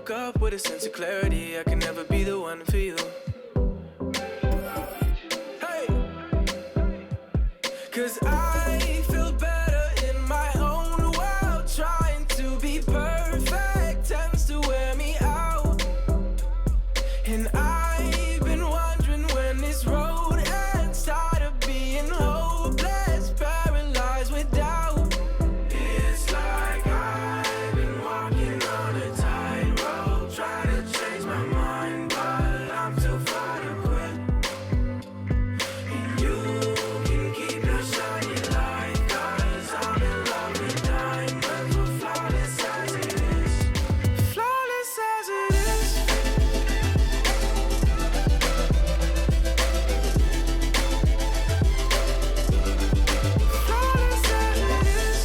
woke up with a sense of clarity. I can never be the one for you. Hey, 'cause I feel better in my own world. Trying to be perfect tends to wear me out. And I've been wondering when this road ends. Tired of being hopeless, paralyzed with doubt. It's like I've been walking on a tightrope, trying to change my mind, but I'm too far to quit. And you can keep your shiny light, 'cause I'm in love with diamonds, we're flawless as it is. Flawless as it is. Flawless as it is.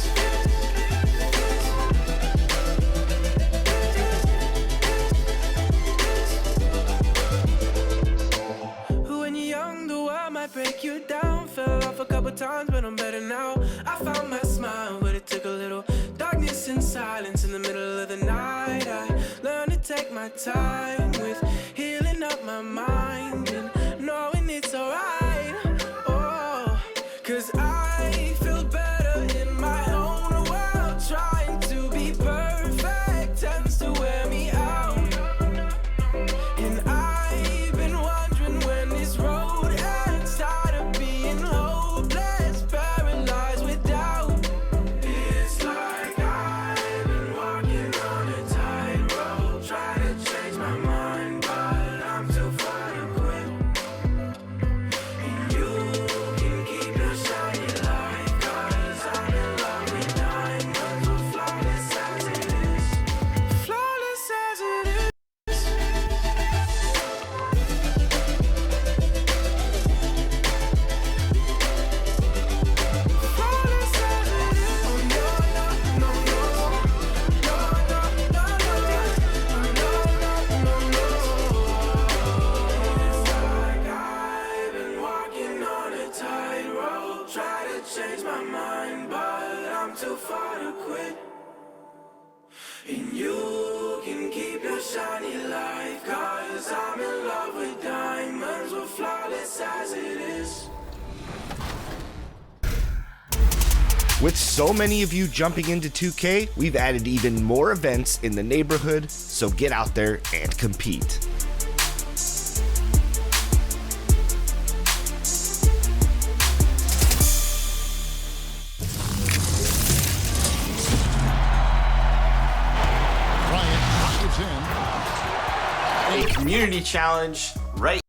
When you're young, the world might break you down. Fell off a couple times, but I'm better now. I found my smile, but it took a little darkness and silence in the middle of the night. I learned to take my time with healing up my mind and knowing it's alright. Oh, 'cause I feel better in my own world. Trying to be perfect tends to wear me out. And I've been wondering when this road ends. Tired of being hopeless, paralyzed with doubt. It's like I've been walking on a tightrope, trying to change my mind, but I'm too far to quit. And you can keep your shiny light, 'cause I'm in love with diamonds, we're flawless as it is. Flawless as it is. Flawless as it is. Oh no, no, no, no. No, no, no, no. No, no, no, no. It's like I've been walking on a tightrope, try to change my mind, but I'm too far to quit. And you can keep your shiny light, 'cause I'm in love with diamonds, we're flawless as it is. With so many of you jumping into 2K, we've added even more events in the neighborhood, so get out there and compete. Bryant drives in. A community challenge right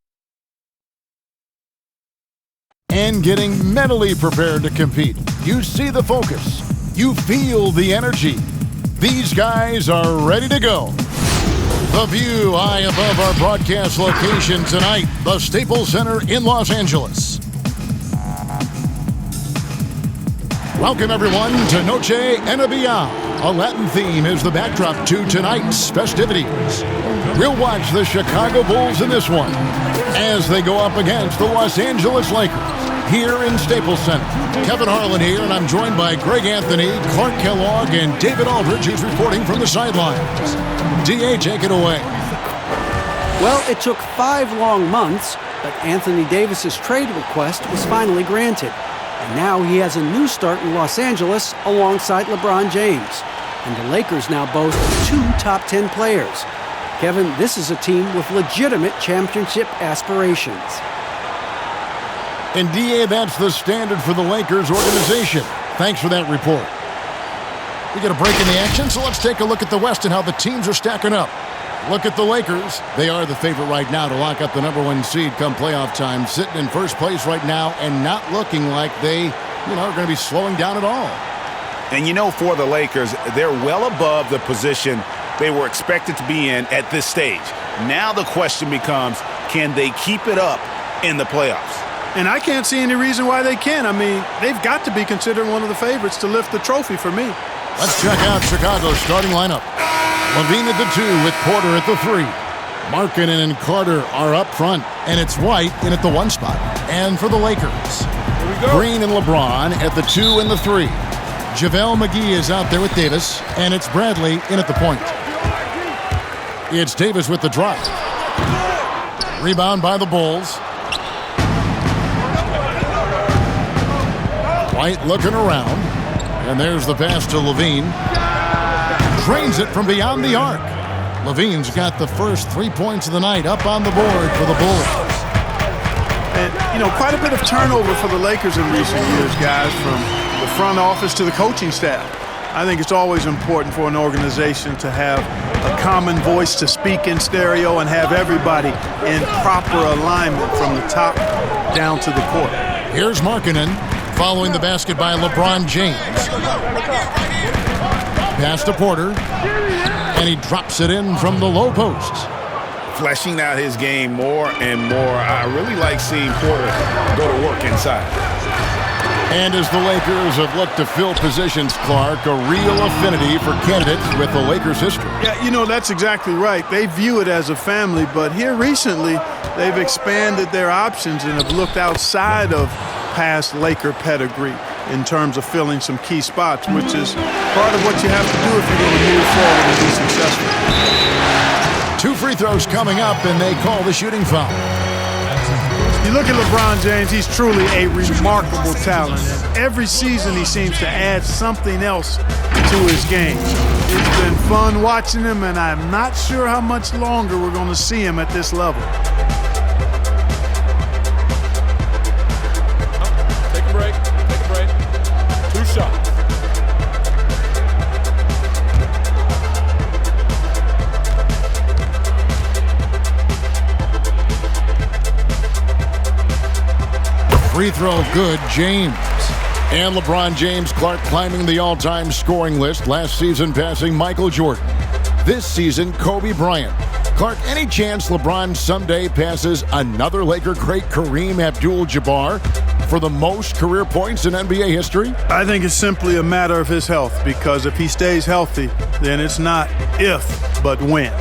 And getting mentally prepared to compete. You see the focus. You feel the energy. These guys are ready to go. The view high above our broadcast location tonight, the Staples Center in Los Angeles. Welcome everyone to Noche Enabia. A Latin theme is the backdrop to tonight's festivities. We'll watch the Chicago Bulls in this one as they go up against the Los Angeles Lakers here in Staples Center. Kevin Harlan here, and I'm joined by Greg Anthony, Clark Kellogg, and David Aldridge, who's reporting from the sidelines. DA, take it away. Well, it took 5 long months, but Anthony Davis's trade request was finally granted. And now he has a new start in Los Angeles alongside LeBron James. And the Lakers now boast 2 top 10 players. Kevin, this is a team with legitimate championship aspirations. And DA, that's the standard for the Lakers organization. Thanks for that report. We got a break in the action, so let's take a look at the West and how the teams are stacking up. Look at the Lakers. They are the favorite right now to lock up the #1 seed come playoff time, sitting in first place right now and not looking like they, are going to be slowing down at all. And for the Lakers, they're well above the position they were expected to be in at this stage. Now the question becomes, can they keep it up in the playoffs? And I can't see any reason why they can. I mean, they've got to be considered one of the favorites to lift the trophy for me. Let's check out Chicago's starting lineup. Levine at the 2 with Porter at the 3. Markkanen and Carter are up front, and it's White in at the 1 spot. And for the Lakers, Green and LeBron at the 2 and the 3. JaVale McGee is out there with Davis, and it's Bradley in at the point. It's Davis with the drive. Rebound by the Bulls. White looking around. And there's the pass to Levine. Drains it from beyond the arc. Levine's got the first 3 points of the night up on the board for the Bulls. And, quite a bit of turnover for the Lakers in recent years, guys, from the front office to the coaching staff. I think it's always important for an organization to have a common voice to speak in stereo and have everybody in proper alignment from the top down to the court. Here's Markkanen following the basket by LeBron James. Pass to Porter, and he drops it in from the low post. Fleshing out his game more and more. I really like seeing Porter go to work inside. And as the Lakers have looked to fill positions, Clark, a real affinity for candidates with the Lakers' history. Yeah, that's exactly right. They view it as a family, but here recently, they've expanded their options and have looked outside of past Laker pedigree in terms of filling some key spots, which is part of what you have to do if you're going to move forward and be successful. 2 free throws coming up, and they call the shooting foul. You look at LeBron James, he's truly a remarkable talent. And every season he seems to add something else to his game. It's been fun watching him, and I'm not sure how much longer we're going to see him at this level. Take a break. 2 shots. Free throw good, James. And LeBron James, Clark, climbing the all-time scoring list, last season passing Michael Jordan. This season, Kobe Bryant. Clark, any chance LeBron someday passes another Laker great, Kareem Abdul-Jabbar, for the most career points in NBA history? I think it's simply a matter of his health, because if he stays healthy, then it's not if, but when.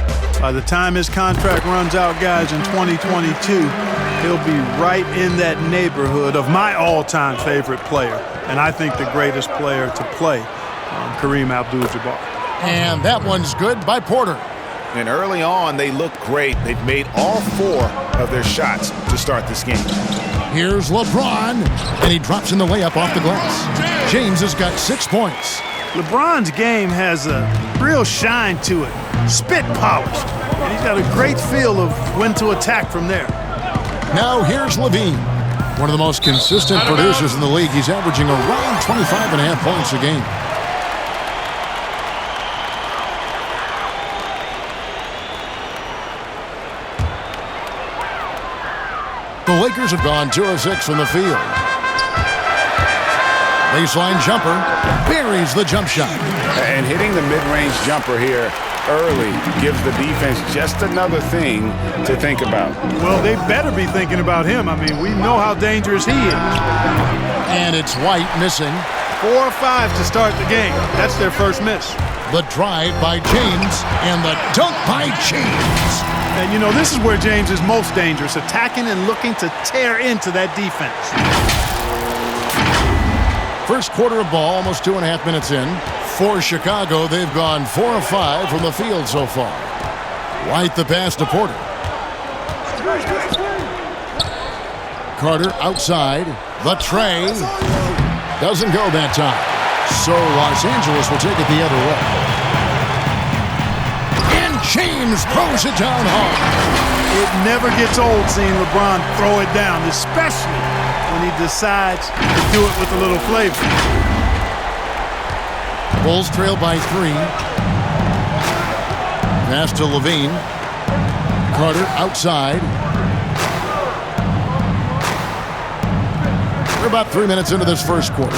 By the time his contract runs out, guys, in 2022, he'll be right in that neighborhood of my all-time favorite player, and I think the greatest player to play, Kareem Abdul-Jabbar. And that one's good by Porter. And early on, they look great. They've made all 4 of their shots to start this game. Here's LeBron, and he drops in the layup off the glass. James has got 6 points. LeBron's game has a real shine to it, spit polished, and he's got a great feel of when to attack from there. Now here's Levine, one of the most consistent producers in the league. He's averaging around 25.5 points a game. The Lakers have gone 2 of 6 from the field. Baseline jumper, buries the jump shot. And hitting the mid-range jumper here early gives the defense just another thing to think about. Well, they better be thinking about him. I mean, we know how dangerous he is. And it's White missing. 4 or 5 to start the game. That's their first miss. The drive by James and the dunk by James. And, this is where James is most dangerous, attacking and looking to tear into that defense. First quarter of ball, almost 2.5 minutes in. For Chicago, they've gone 4 of 5 from the field so far. White the pass to Porter. Carter outside. The tray. Doesn't go that time. So Los Angeles will take it the other way. And James throws it down hard. It never gets old seeing LeBron throw it down, especially when he decides to do it with a little flavor. Bulls trail by 3. Pass to Levine. Carter outside. We're about 3 minutes into this first quarter.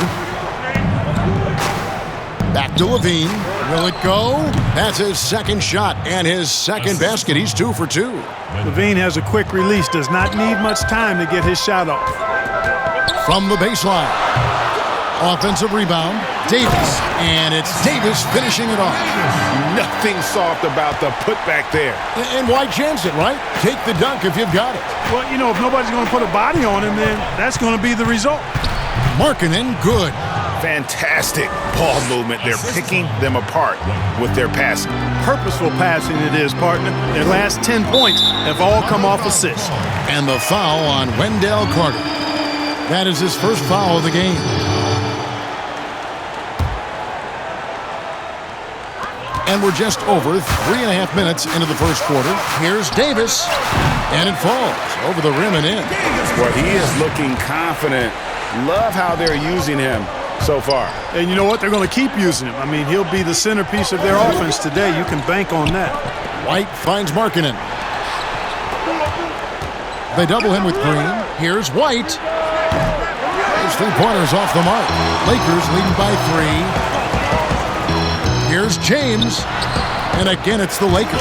Back to Levine. Will it go? That's his second shot and his second basket. He's 2 for 2. Levine has a quick release, does not need much time to get his shot off. From the baseline. Offensive rebound. Davis. And it's Davis finishing it off. Nothing soft about the putback there. And why chance it, right? Take the dunk if you've got it. Well, if nobody's going to put a body on him, then that's going to be the result. Markkanen, good. Fantastic ball movement. They're picking them apart with their passing. Purposeful passing it is, partner. Their last 10 points have all come off assists. And the foul on Wendell Carter. That is his first foul of the game. And we're just over 3.5 minutes into the first quarter. Here's Davis, and it falls over the rim and in. Well, he is looking confident. Love how they're using him so far. And you know what? They're going to keep using him. I mean, he'll be the centerpiece of their offense today. You can bank on that. White finds Markkanen. They double him with Green. Here's White. His three-pointers off the mark. Lakers leading by 3. Here's James. And again, it's the Lakers.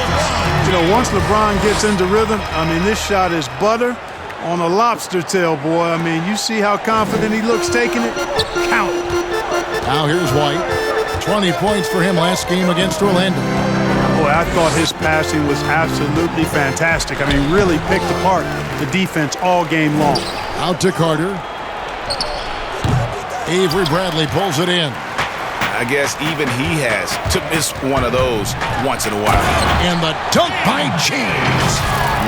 You know, once LeBron gets into rhythm, I mean, this shot is butter on a lobster tail, boy. I mean, you see how confident he looks taking it? Count. Now here's White. 20 points for him last game against Orlando. Boy, I thought his passing was absolutely fantastic. I mean, really picked apart the defense all game long. Out to Carter. Avery Bradley pulls it in. I guess even he has to miss one of those once in a while. And the dunk by James.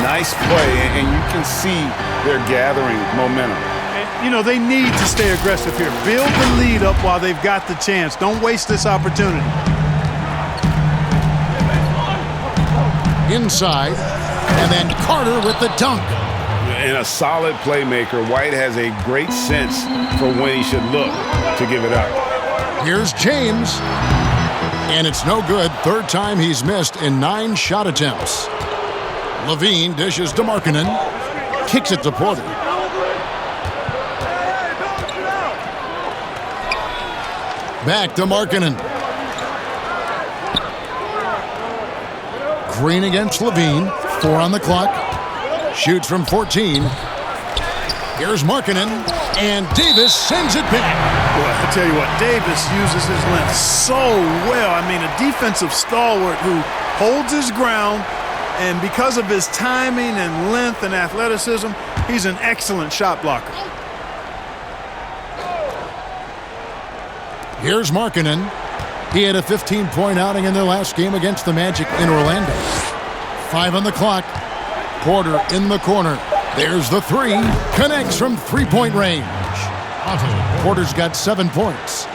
Nice play, and you can see they're gathering momentum. And, you know, they need to stay aggressive here. Build the lead up while they've got the chance. Don't waste this opportunity. Inside, and then Carter with the dunk. And a solid playmaker, White has a great sense for when he should look to give it up. Here's James, and it's no good. Third time he's missed in 9 shot attempts. Levine dishes to Markkanen, kicks it to Porter. Back to Markkanen. Green against Levine, 4 on the clock. Shoots from 14. Here's Markkanen, and Davis sends it back. Boy, I tell you what, Davis uses his length so well. I mean, a defensive stalwart who holds his ground, and because of his timing and length and athleticism, he's an excellent shot blocker. Here's Markkanen. He had a 15-point outing in their last game against the Magic in Orlando. 5 on the clock. Porter in the corner. There's the 3. Connects from 3-point range. Porter's got 7 points.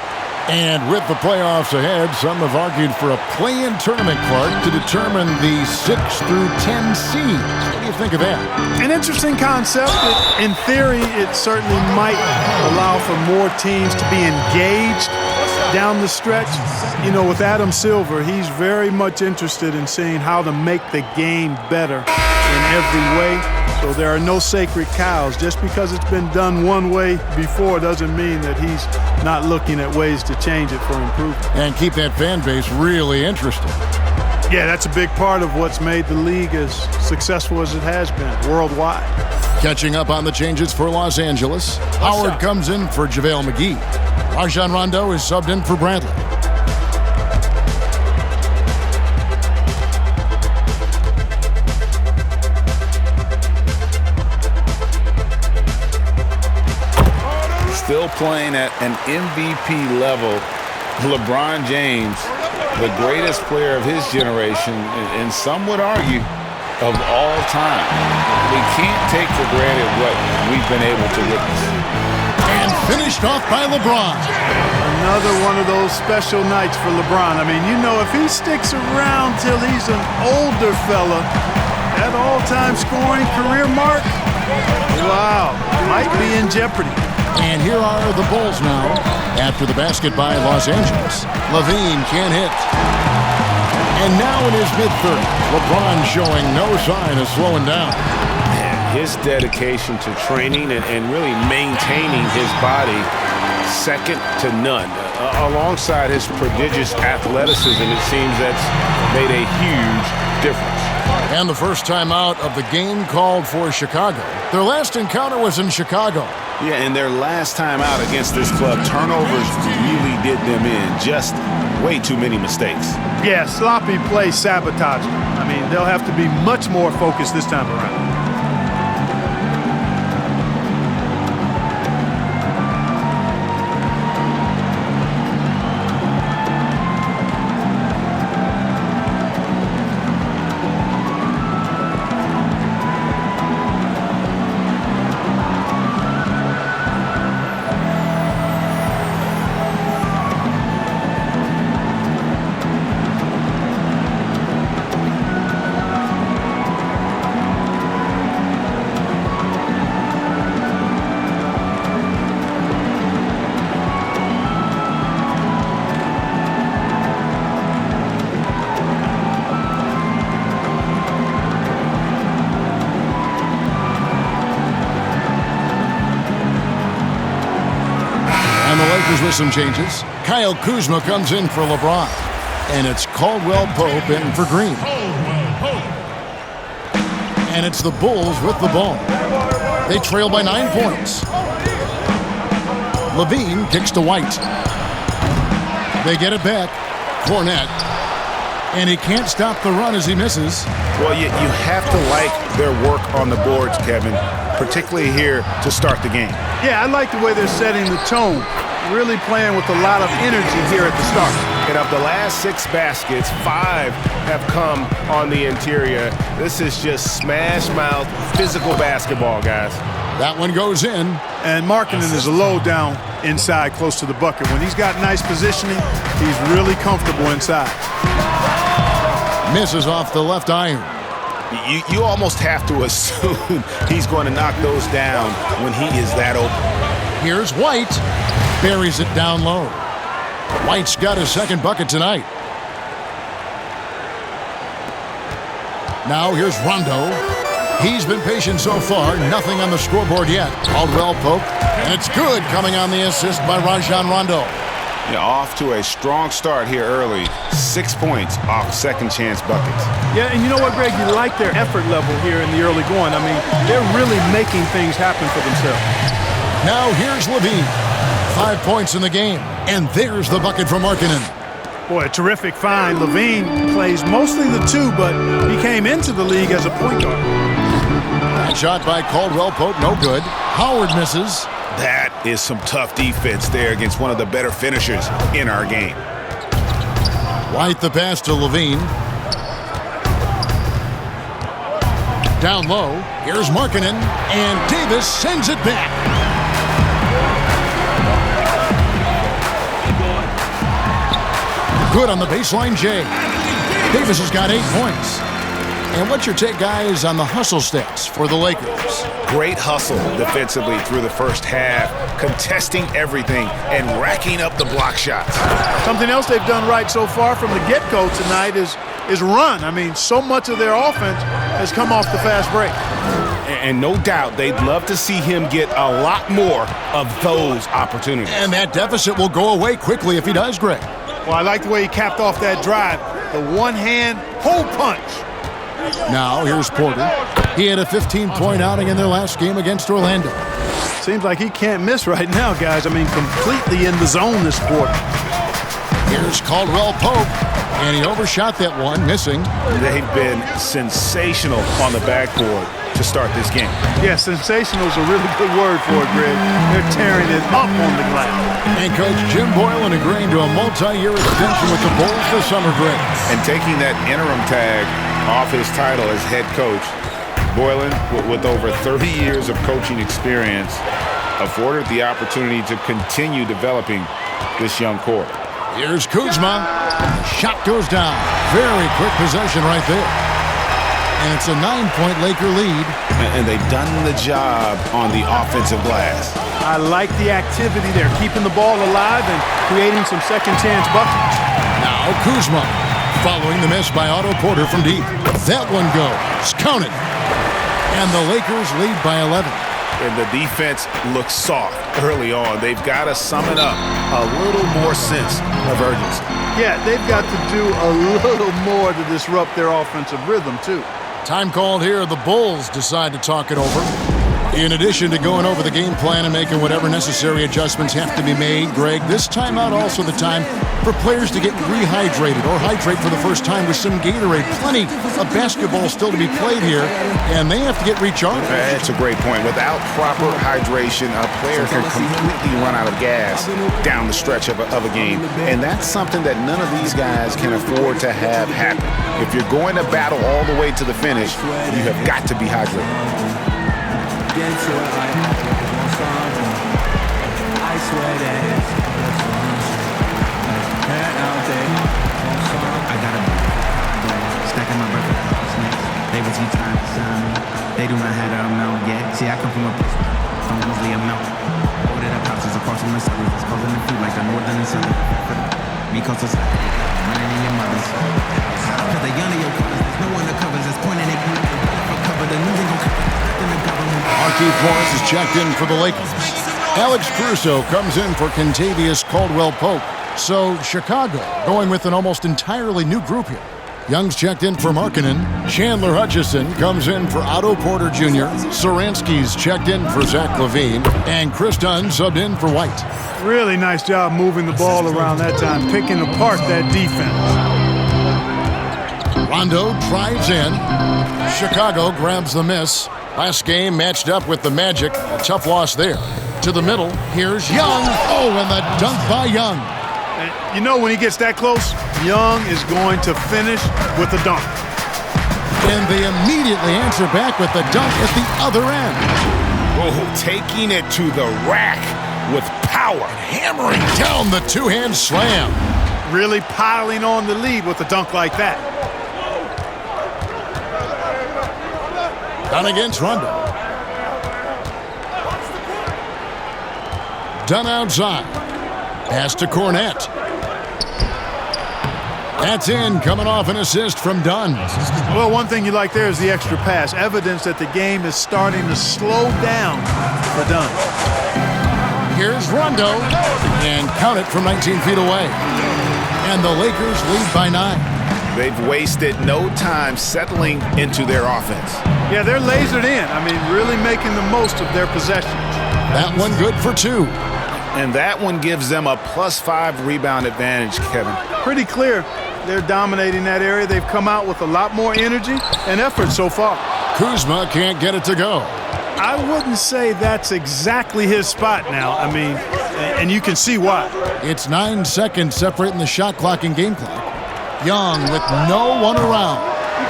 And with the playoffs ahead, some have argued for a play-in tournament, Clark, to determine the 6 through 10 seeds. What do you think of that? An interesting concept. In theory, it certainly might allow for more teams to be engaged down the stretch. You know, with Adam Silver, he's very much interested in seeing how to make the game better in every way. So there are no sacred cows. Just because it's been done one way before doesn't mean that he's not looking at ways to change it for improvement. And keep that fan base really interested. Yeah, that's a big part of what's made the league as successful as it has been worldwide. Catching up on the changes for Los Angeles, Howard comes in for JaVale McGee. Rajon Rondo is subbed in for Bradley. Still playing at an MVP level. LeBron James, the greatest player of his generation, and some would argue of all time. We can't take for granted what we've been able to witness. And finished off by LeBron. Another one of those special nights for LeBron. I mean, you know, if he sticks around till he's an older fella, that all-time scoring career mark, wow, might be in jeopardy. And here are the Bulls now after the basket by Los Angeles. Levine can't hit. And now in his mid-30s, LeBron showing no sign of slowing down. His dedication to training and really maintaining his body, second to none. Alongside his prodigious athleticism, it seems that's made a huge difference. And the first time out of the game called for Chicago. Their last encounter was in Chicago. Yeah, and their last time out against this club, turnovers really did them in. Just way too many mistakes. Yeah, sloppy play sabotage. I mean, they'll have to be much more focused this time around. with some changes. Kyle Kuzma comes in for LeBron. And it's Caldwell Pope in for Green. And it's the Bulls with the ball. They trail by 9 points. Levine kicks to White. They get it back. Fournette. And he can't stop the run as he misses. Well, you have to like their work on the boards, Kevin, particularly here to start the game. Yeah, I like the way they're setting the tone. Really playing with a lot of energy here at the start. And of the last 6 baskets, 5 have come on the interior. This is just smash mouth, physical basketball, guys. That one goes in. And Markkanen is a low down inside close to the bucket. When he's got nice positioning, he's really comfortable inside. Misses off the left iron. You almost have to assume he's going to knock those down when he is that open. Here's White. Buries it down low. White's got his second bucket tonight. Now here's Rondo. He's been patient so far. Nothing on the scoreboard yet. Caldwell Pope. And it's good coming on the assist by Rajon Rondo. Yeah, off to a strong start here early. 6 points off second chance buckets. Yeah, and you know what, Greg? You like their effort level here in the early going. I mean, they're really making things happen for themselves. Now here's Levine. 5 points in the game. And there's the bucket from Markkanen. Boy, a terrific find. Levine plays mostly the 2, but he came into the league as a point guard. That shot by Caldwell Pope, no good. Howard misses. That is some tough defense there against one of the better finishers in our game. White the pass to Levine. Down low, here's Markkanen, and Davis sends it back. Good on the baseline, Jay. Davis has got 8 points. And what's your take, guys, on the hustle stats for the Lakers? Great hustle defensively through the first half, contesting everything and racking up the block shots. Something else they've done right so far from the get-go tonight is run. I mean, so much of their offense has come off the fast break. And no doubt they'd love to see him get a lot more of those opportunities. And that deficit will go away quickly if he does, Greg. Well, I like the way he capped off that drive. The one-hand hole punch. Now, here's Porter. He had a 15-point outing in their last game against Orlando. Seems like he can't miss right now, guys. I mean, completely in the zone this quarter. Here's Caldwell Pope, and he overshot that one, missing. They've been sensational on the backboard to start this game. Yeah, sensational is a really good word for it, Greg. They're tearing it up on the glass. And Coach Jim Boylan agreeing to a multi-year extension with the Bulls this summer, Greg. And taking that interim tag off his title as head coach, Boylan, with over 30 years of coaching experience, afforded the opportunity to continue developing this young core. Here's Kuzma. Shot goes down. Very quick possession right there. And it's a 9-point Laker lead. And they've done the job on the offensive glass. I like the activity there, keeping the ball alive and creating some second-chance buckets. Now Kuzma, following the miss by Otto Porter from deep. That one goes. Count it. And the Lakers lead by 11. And the defense looks soft early on. They've got to sum it up. A little more sense of urgency. Yeah, they've got to do a little more to disrupt their offensive rhythm, too. Time called here. The Bulls decide to talk it over. In addition to going over the game plan and making whatever necessary adjustments have to be made, Greg, this timeout also the time for players to get rehydrated or hydrate for the first time with some Gatorade. Plenty of basketball still to be played here, and they have to get recharged. That's a great point. Without proper hydration, a player can completely run out of gas down the stretch of a game. And that's something that none of these guys can afford to have happen. If you're going to battle all the way to the finish, you have got to be hydrated. I swear that I got a stacking my breakfast snacks. They was time to sign me. They do not have the amount yet. See, I come from a place don't usually amount. Ordered up houses across from the cities. Exposing the food like the northern and southern. Because it's running in your mothers. Cause the young of your colors, there's no undercovers that's pointing at you. For cover, the news ain't gonna cover. Marquise Morris is checked in for the Lakers. Alex Caruso comes in for Kentavious Caldwell-Pope. So Chicago going with an almost entirely new group here. Young's checked in for Markkanen. Chandler Hutchison comes in for Otto Porter Jr. Saransky's checked in for Zach LaVine. And Chris Dunn subbed in for White. Really nice job moving the ball around that time, picking apart that defense. Rondo drives in. Chicago grabs the miss. Last game matched up with the Magic. A tough loss there. To the middle, here's Young. Oh, and the dunk by Young. And you know when he gets that close, Young is going to finish with a dunk. And they immediately answer back with the dunk at the other end. Oh, taking it to the rack with power. Hammering down the two-hand slam. Really piling on the lead with a dunk like that. Dunn against Rondo. Dunn outside. Pass to Cornette. That's in, coming off an assist from Dunn. Well, one thing you like there is the extra pass. Evidence that the game is starting to slow down for Dunn. Here's Rondo. And count it from 19 feet away. And the Lakers lead by 9. They've wasted no time settling into their offense. Yeah, they're lasered in. I mean, really making the most of their possessions. That one good for 2. And that one gives them a +5 rebound advantage, Kevin. Pretty clear. They're dominating that area. They've come out with a lot more energy and effort so far. Kuzma can't get it to go. I wouldn't say that's exactly his spot now. I mean, and you can see why. It's 9 seconds separating the shot clock and game clock. Young with no one around.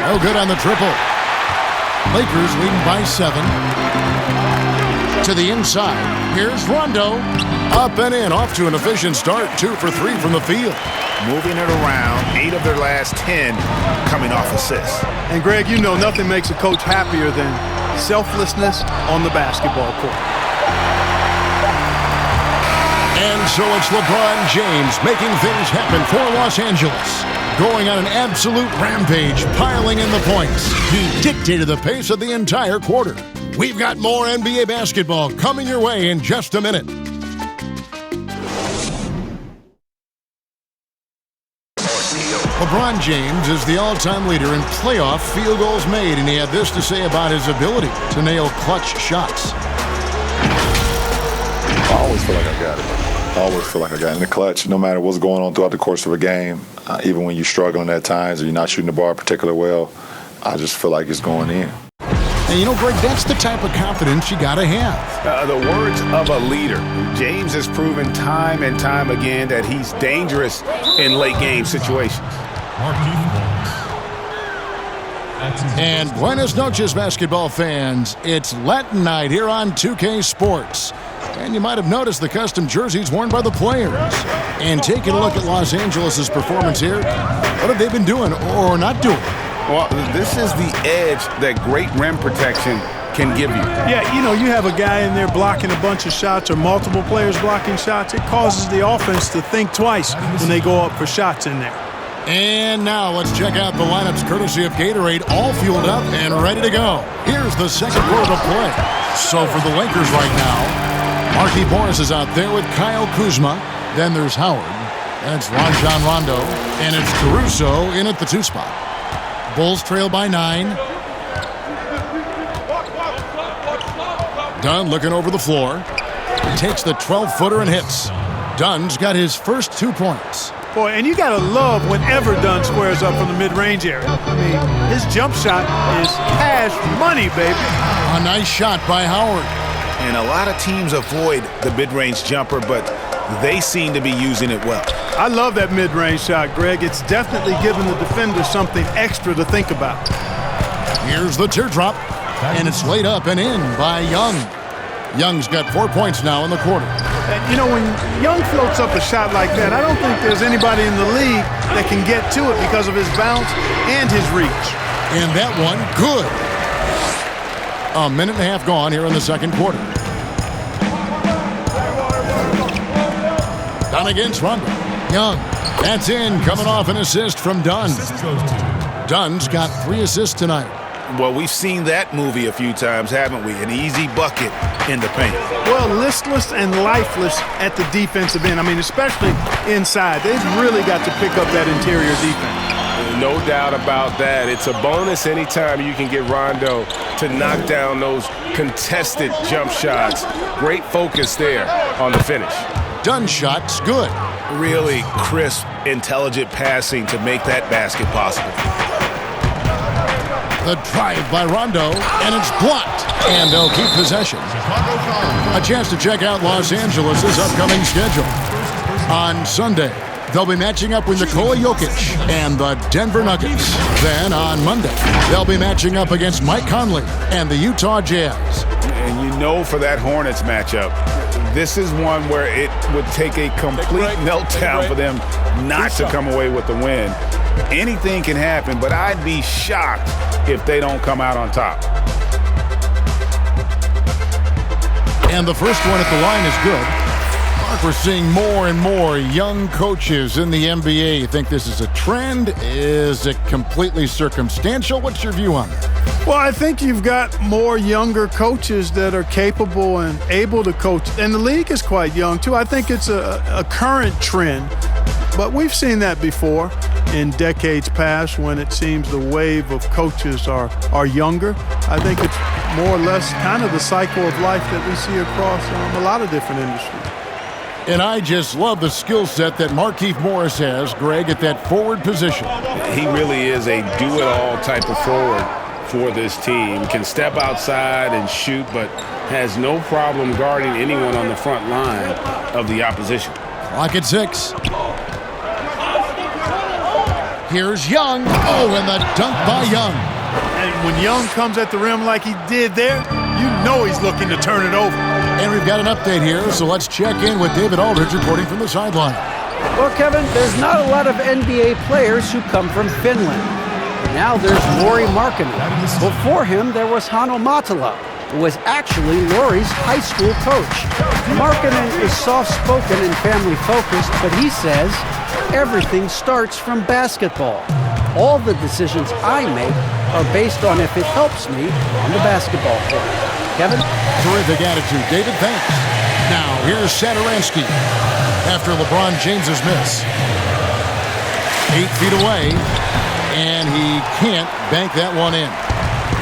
No good on the triple. Lakers leading by 7. To the inside. Here's Rondo. Up and in. Off to an efficient start. 2 for 3 from the field. Moving it around. 8 of their last 10 coming off assists. And Greg, you know nothing makes a coach happier than selflessness on the basketball court. And so it's LeBron James making things happen for Los Angeles. Going on an absolute rampage, piling in the points. He dictated the pace of the entire quarter. We've got more NBA basketball coming your way in just a minute. LeBron James is the all-time leader in playoff field goals made, and he had this to say about his ability to nail clutch shots. I always feel like I got it. I always feel like I got it in the clutch, no matter what's going on throughout the course of a game. Even when you're struggling at times or you're not shooting the ball particularly well, I just feel like it's going in. And you know, Greg, that's the type of confidence you got to have. The words of a leader. James has proven time and time again that he's dangerous in late game situations. And buenas noches, basketball fans. It's Latin night here on 2K Sports. And you might have noticed the custom jerseys worn by the players. And taking a look at Los Angeles' performance here, what have they been doing or not doing? Well, this is the edge that great rim protection can give you. Yeah, you know, you have a guy in there blocking a bunch of shots or multiple players blocking shots. It causes the offense to think twice when they go up for shots in there. And now let's check out the lineups courtesy of Gatorade, all fueled up and ready to go. Here's the second quarter of play. So for the Lakers right now, Marquise Morris is out there with Kyle Kuzma. Then there's Howard. That's Rajon Rondo. And it's Caruso in at the 2 spot. Bulls trail by 9. Dunn looking over the floor. Takes the 12-footer and hits. Dunn's got his first 2 points. Boy, and you got to love whenever Dunn squares up from the mid-range area. I mean, his jump shot is cash money, baby. A nice shot by Howard. And a lot of teams avoid the mid-range jumper, but they seem to be using it well. I love that mid-range shot, Greg. It's definitely giving the defender something extra to think about. Here's the teardrop, and it's laid up and in by Young. Young's got 4 points now in the quarter. And, you know, when Young floats up a shot like that, I don't think there's anybody in the league that can get to it because of his bounce and his reach. And that one, good. A minute and a half gone here in the second quarter. Dunn against Rondo. Young. That's in, coming off an assist from Dunn. Dunn's got 3 assists tonight. Well, we've seen that movie a few times, haven't we? An easy bucket in the paint. Well, listless and lifeless at the defensive end. I mean, especially inside. They've really got to pick up that interior defense. No doubt about that. It's a bonus anytime you can get Rondo to knock down those contested jump shots. Great focus there on the finish. Done shot's good. Really crisp, intelligent passing to make that basket possible. The drive by Rondo, and it's blocked. And they'll keep possession. A chance to check out Los Angeles' upcoming schedule. On Sunday, they'll be matching up with Nikola Jokic and the Denver Nuggets. Then on Monday, they'll be matching up against Mike Conley and the Utah Jazz. And you know for that Hornets matchup, this is one where it would take a complete meltdown for them not to come away with the win. Anything can happen, but I'd be shocked if they don't come out on top. And the first one at the line is good. Mark, we're seeing more and more young coaches in the NBA. You think this is a trend? Is it completely circumstantial? What's your view on it? Well, I think you've got more younger coaches that are capable and able to coach. And the league is quite young, too. I think it's a current trend. But we've seen that before in decades past when it seems the wave of coaches are younger. I think it's more or less kind of the cycle of life that we see across a lot of different industries. And I just love the skill set that Markieff Morris has, Greg, at that forward position. He really is a do-it-all type of forward for this team. Can step outside and shoot, but has no problem guarding anyone on the front line of the opposition. Clock at 6. Here's Young. Oh, and the dunk by Young. And when Young comes at the rim like he did there, you know he's looking to turn it over. And we've got an update here, so let's check in with David Aldridge reporting from the sideline. Well, Kevin, there's not a lot of NBA players who come from Finland. And now there's Lauri Markkanen. Before him, there was Hanno Matala, who was actually Lauri's high school coach. Markkanen is soft-spoken and family-focused, but he says everything starts from basketball. All the decisions I make are based on if it helps me on the basketball court. Kevin? Terrific attitude, David. Thanks. Now, here's Satoransky after LeBron James's miss. 8 feet away, and he can't bank that one in.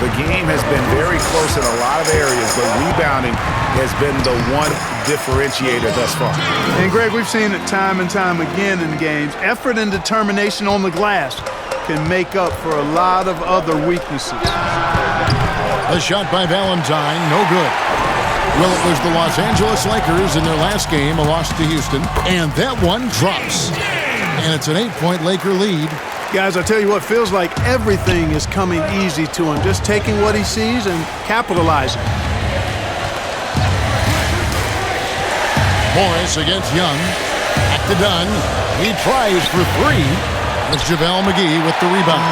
The game has been very close in a lot of areas, but rebounding has been the one differentiator thus far. And, Greg, we've seen it time and time again in games. Effort and determination on the glass can make up for a lot of other weaknesses. A shot by Valentine, no good. Well, it was the Los Angeles Lakers in their last game, a loss to Houston, and that one drops. And it's an 8-point Laker lead. Guys, I tell you what, feels like everything is coming easy to him, just taking what he sees and capitalizing. Morris against Young. Back to Dunn. He tries for 3. It's JaVale McGee with the rebound.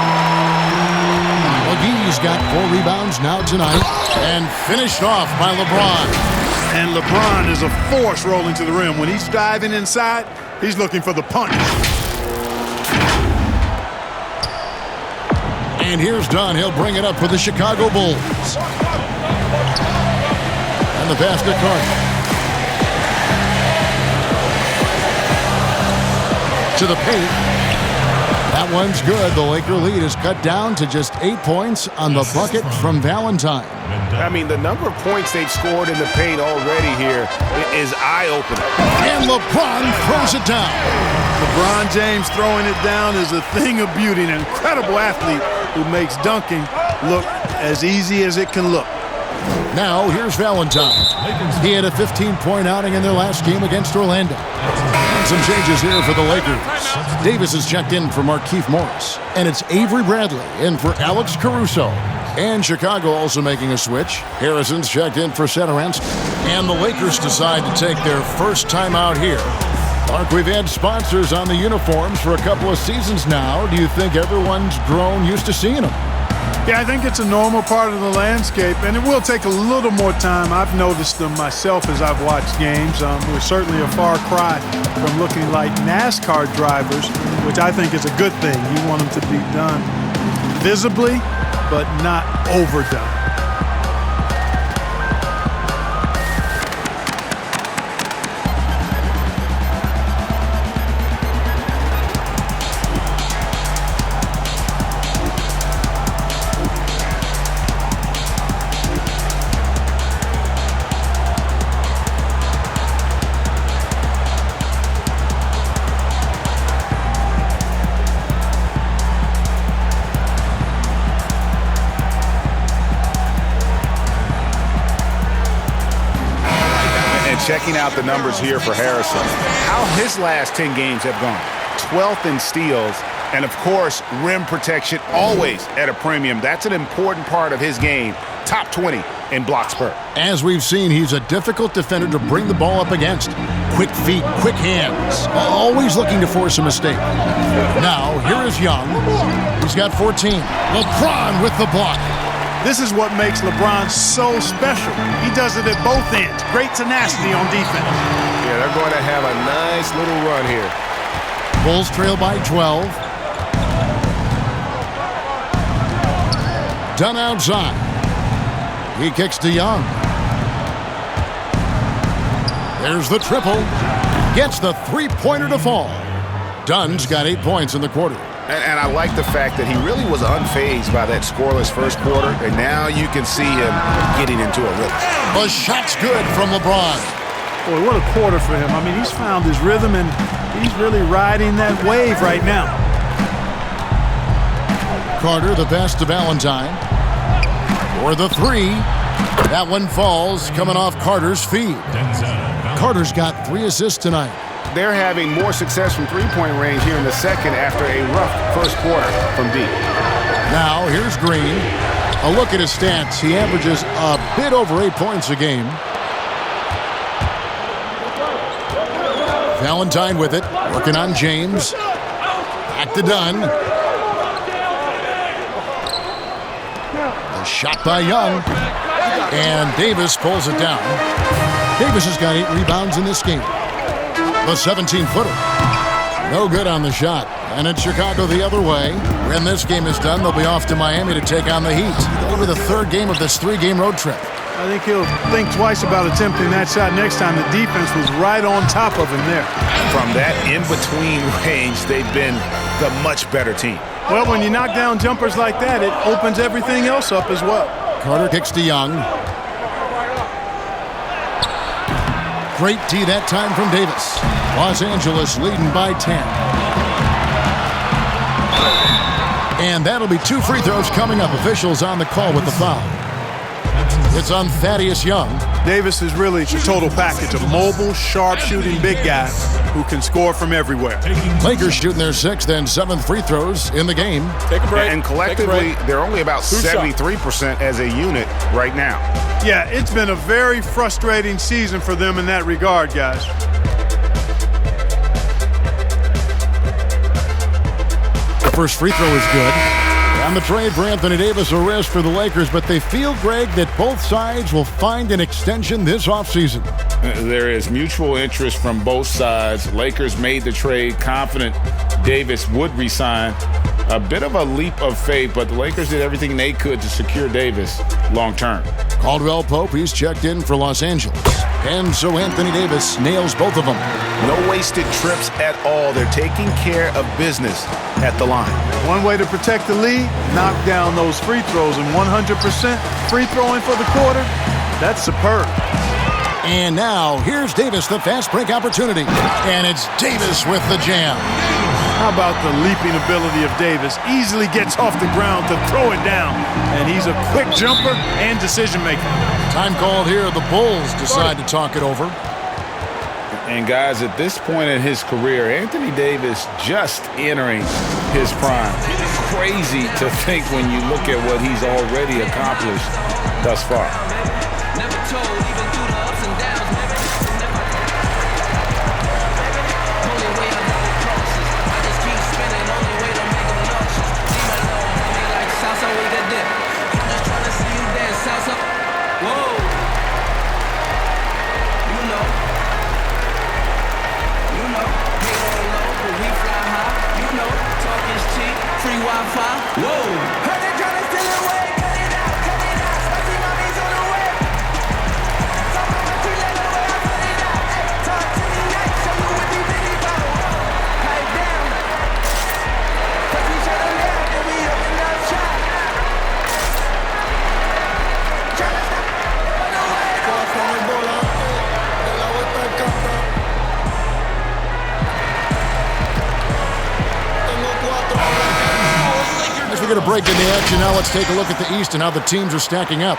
McGee's got 4 rebounds now tonight and finished off by LeBron. And LeBron is a force rolling to the rim. When he's diving inside, he's looking for the punch. And here's Dunn. He'll bring it up for the Chicago Bulls. And the pass to Carter. To the paint. That one's good. The Laker lead is cut down to just 8 points on the bucket from Valentine. I mean, the number of points they've scored in the paint already here is eye-opening. And LeBron throws it down. LeBron James throwing it down is a thing of beauty. An incredible athlete who makes dunking look as easy as it can look. Now, here's Valentine. He had a 15-point outing in their last game against Orlando. And some changes here for the Lakers. Davis is checked in for Markieff Morris. And it's Avery Bradley in for Alex Caruso. And Chicago also making a switch. Harrison's checked in for Satoransky. And the Lakers decide to take their first time out here. Mark, we've had sponsors on the uniforms for a couple of seasons now. Do you think everyone's grown used to seeing them? Yeah, I think it's a normal part of the landscape, and it will take a little more time. I've noticed them myself as I've watched games. We're certainly a far cry from looking like NASCAR drivers, which I think is a good thing. You want them to be done visibly but not overdone. Checking out the numbers here for Harrison. How his last 10 games have gone. 12th in steals, and of course, rim protection always at a premium. That's an important part of his game. Top 20 in block spurt. As we've seen, he's a difficult defender to bring the ball up against. Quick feet, quick hands, always looking to force a mistake. Now, here is Young. He's got 14. LeBron with the block. This is what makes LeBron so special. He does it at both ends. Great tenacity on defense. Yeah, they're going to have a nice little run here. Bulls trail by 12. Dunn outside. He kicks to Young. There's the triple. Gets the three-pointer to fall. Dunn's got 8 points in the quarter. And I like the fact that he really was unfazed by that scoreless first quarter, and now you can see him getting into a rhythm. The shot's good from LeBron. Boy, what a quarter for him. I mean, he's found his rhythm, and he's really riding that wave right now. Carter, the pass to Valentine. For the three. That one falls, coming off Carter's feed. Carter's got 3 assists tonight. They're having more success from three-point range here in the second after a rough first quarter from deep. Now, here's Green. A look at his stats. He averages a bit over 8 points a game. Valentine with it, working on James. Back to Dunn. The shot by Young. And Davis pulls it down. Davis has got 8 rebounds in this game. The 17-footer. No good on the shot. And it's Chicago the other way. When this game is done, they'll be off to Miami to take on the Heat. Over the 3rd game of this 3-game road trip. I think he'll think twice about attempting that shot next time. The defense was right on top of him there. From that in-between range, they've been the much better team. Well, when you knock down jumpers like that, it opens everything else up as well. Carter kicks to Young. Great D that time from Davis. Los Angeles leading by 10. And that'll be 2 free throws coming up. Officials on the call with the foul. It's on Thaddeus Young. Davis is really the total package of mobile, sharp-shooting big guy who can score from everywhere. Lakers shooting their 6th and 7th free throws in the game. Take a break. And collectively, they're only about 73% as a unit right now. Yeah, it's been a very frustrating season for them in that regard, guys. The first free throw is good. And the trade for Anthony Davis, a risk for the Lakers, but they feel, Greg, that both sides will find an extension this offseason. There is mutual interest from both sides. Lakers made the trade confident Davis would resign. A bit of a leap of faith, but the Lakers did everything they could to secure Davis long term. Caldwell Pope, he's checked in for Los Angeles. And so Anthony Davis nails both of them. No wasted trips at all. They're taking care of business at the line. One way to protect the lead, knock down those free throws, and 100% free throwing for the quarter, that's superb. And now, here's Davis, the fast break opportunity. And it's Davis with the jam. How about the leaping ability of Davis? Easily gets off the ground to throw it down. And he's a quick jumper and decision maker. Time called here. The Bulls decide to talk it over. And guys, at this point in his career, Anthony Davis just entering his prime. It's crazy to think when you look at what he's already accomplished thus far. Never told, even through the ups and downs. Only way I know it crosses. I just keep spinning. Only way to make it nauseous. See my love, me like salsa with a dip. I'm just trying to see you dance salsa. Whoa. You know. Hate on low, but we fly high. You know, talk is cheap. Free Wi-Fi. Whoa. Heard they trying to steal it away. get a break in the action. Now let's take a look at the East and how the teams are stacking up.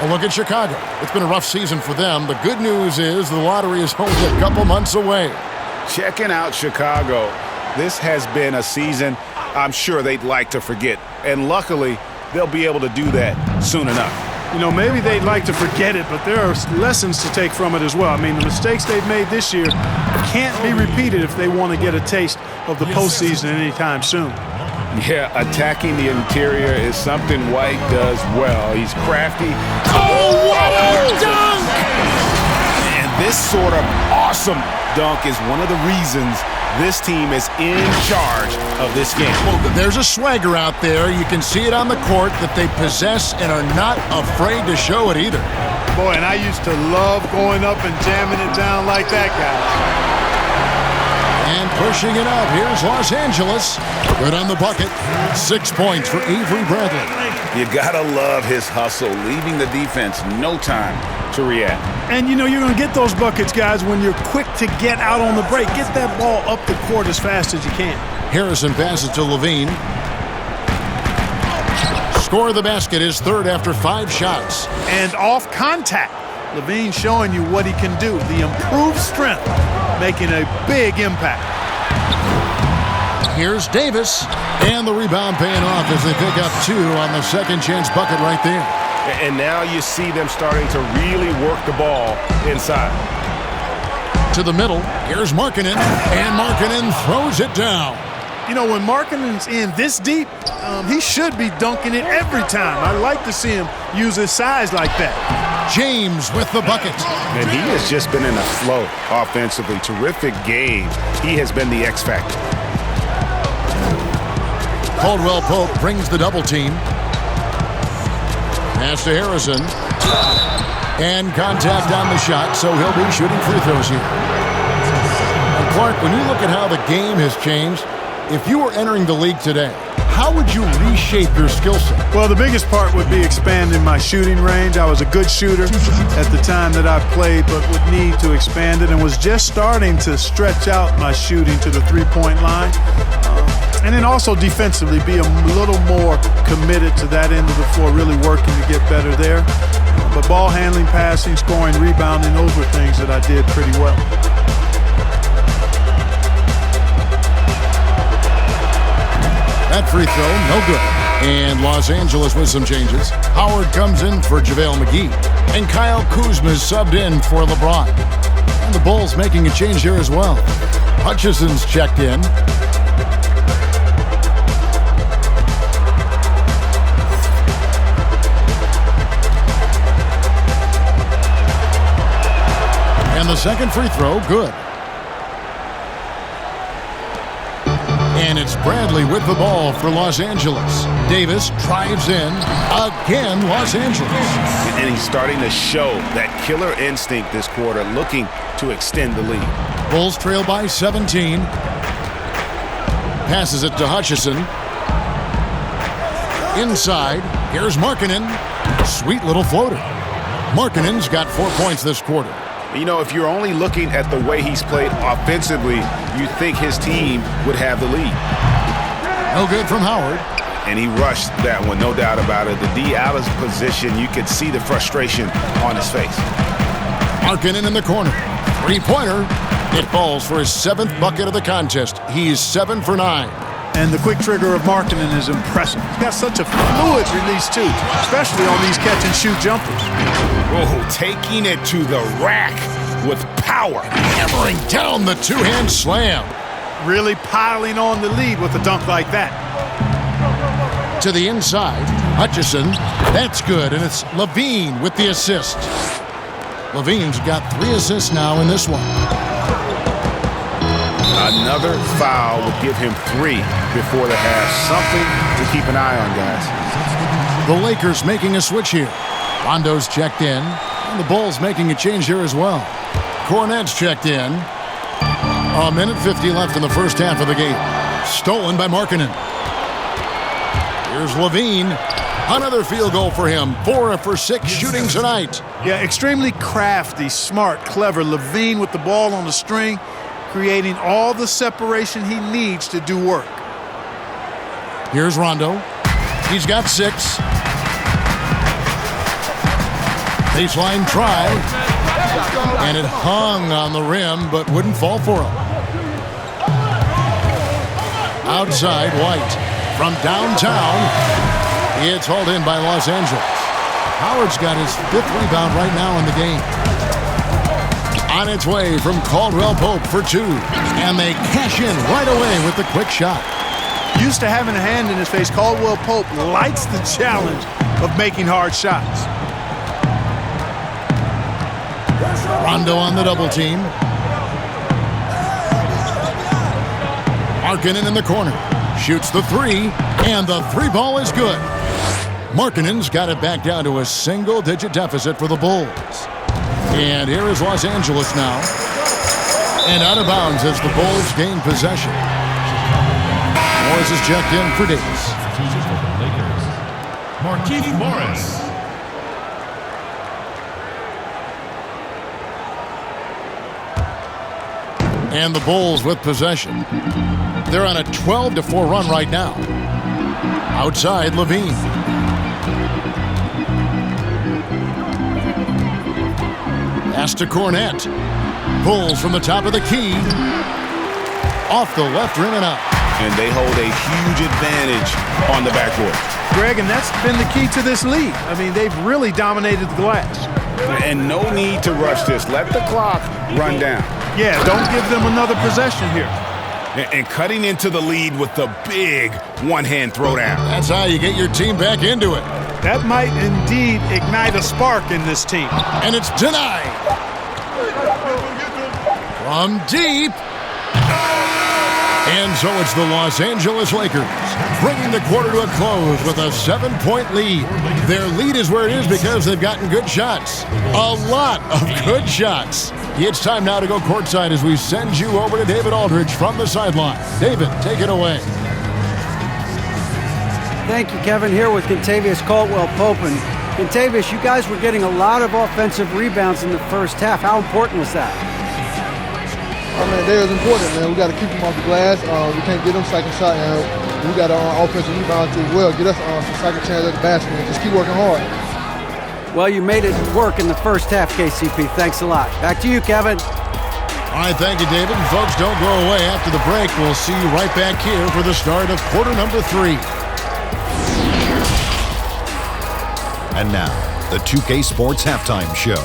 A look at Chicago. It's been a rough season for them. The good news is the lottery is only a couple months away. Checking out Chicago. This has been a season I'm sure they'd like to forget. And luckily, they'll be able to do that soon enough. You know, maybe they'd like to forget it, but there are lessons to take from it as well. I mean, the mistakes they've made this year can't be repeated if they want to get a taste of the postseason anytime soon. Yeah, attacking the interior is something White does well. He's crafty. Oh, what a dunk! And this sort of awesome dunk is one of the reasons this team is in charge of this game. Well, there's a swagger out there. You can see it on the court that they possess and are not afraid to show it either. Boy, and I used to love going up and jamming it down like that, guy. And pushing it up, here's Los Angeles. Good on the bucket. 6 points for Avery Bradley. You gotta love his hustle, leaving the defense no time to react. And you know you're gonna get those buckets, guys, when you're quick to get out on the break. Get that ball up the court as fast as you can. Harrison passes to Levine. Score of the basket is third after 5 shots. And off contact. Levine showing you what he can do. The improved strength making a big impact. Here's Davis. And the rebound paying off as they pick up 2 on the second chance bucket right there. And now you see them starting to really work the ball inside. To the middle. Here's Markkanen. And Markkanen throws it down. You know, when Markkanen's in this deep, he should be dunking it every time. I like to see him use his size like that. James with the bucket. And he has just been in a flow offensively. Terrific game. He has been the X factor. Caldwell Pope brings the double team. Pass to Harrison. And contact on the shot, so he'll be shooting free throws here. And Clark, when you look at how the game has changed, if you were entering the league today, how would you reshape your skill set? Well, the biggest part would be expanding my shooting range. I was a good shooter at the time that I played, but would need to expand it and was just starting to stretch out my shooting to the three-point line. And then also defensively be a little more committed to that end of the floor, really working to get better there. But ball handling, passing, scoring, rebounding, those were things that I did pretty well. That free throw, no good. And Los Angeles with some changes. Howard comes in for JaVale McGee. And Kyle Kuzma is subbed in for LeBron. And the Bulls making a change here as well. Hutchison's checked in. And the second free throw, good. And it's Bradley with the ball for Los Angeles. Davis drives in. Again, Los Angeles. And he's starting to show that killer instinct this quarter, looking to extend the lead. Bulls trail by 17. Passes it to Hutchison. Inside, here's Markkanen. Sweet little floater. Markkanen's got 4 points this quarter. You know, if you're only looking at the way he's played offensively, you think his team would have the lead. No good from Howard. And he rushed that one, no doubt about it. The D out of position, you could see the frustration on his face. Markkanen in the corner. Three-pointer. It falls for his 7th bucket of the contest. He's 7 for 9. And the quick trigger of Markkanen is impressive. He's got such a fluid release, too, especially on these catch-and-shoot jumpers. Oh, taking it to the rack with power. Hammering down the two-hand slam. Really piling on the lead with a dunk like that. To the inside, Hutchison. That's good, and it's Levine with the assist. Levine's got 3 assists now in this one. Another foul would give him 3 before the half. Something to keep an eye on, guys. The Lakers making a switch here. Rondo's checked in, and the Bulls making a change here as well. Cornet's checked in. A minute 50 left in the first half of the game. Stolen by Markkanen. Here's Levine. Another field goal for him. 4 for 6 shooting tonight. Yeah, extremely crafty, smart, clever. Levine with the ball on the string, creating all the separation he needs to do work. Here's Rondo. He's got 6. Baseline try. And it hung on the rim, but wouldn't fall for him. Outside, White. From downtown, it's hauled in by Los Angeles. Howard's got his 5th rebound right now in the game. On its way from Caldwell Pope for 2. And they cash in right away with the quick shot. Used to having a hand in his face, Caldwell Pope likes the challenge of making hard shots. Rondo on the double team. Markkanen in the corner. Shoots the 3, and the 3 ball is good. Markkanen's got it back down to a single-digit deficit for the Bulls. And here is Los Angeles now. And out of bounds as the Bulls gain possession. Morris is checked in for Davis. Markieff Morris. And the Bulls with possession. They're on a 12-4 run right now. Outside, Levine. Pass to Cornette. Bulls from the top of the key. Off the left rim and out. And they hold a huge advantage on the backcourt. Greg, and that's been the key to this league. I mean, they've really dominated the glass. And no need to rush this. Let the clock run down. Yeah, don't give them another possession here. And cutting into the lead with the big one-hand throwdown. That's how you get your team back into it. That might indeed ignite a spark in this team. And it's denied. From deep. And so it's the Los Angeles Lakers bringing the quarter to a close with a 7-point lead. Their lead is where it is because they've gotten good shots. A lot of good shots. It's time now to go courtside as we send you over to David Aldridge from the sideline. David, take it away. Thank you, Kevin. Here with Kentavious Caldwell-Pope. And Kentavious, you guys were getting a lot of offensive rebounds in the first half. How important was that? I mean, that is important, man. We got to keep them off the glass. We can't get them second shot, and we got our offensive rebound as well. Get us some second chance at the basket and just keep working hard. Well, you made it work in the first half, KCP. Thanks a lot. Back to you, Kevin. All right, thank you, David. And folks, don't go away. After the break, we'll see you right back here for the start of quarter number 3. And now, the 2K Sports Halftime Show.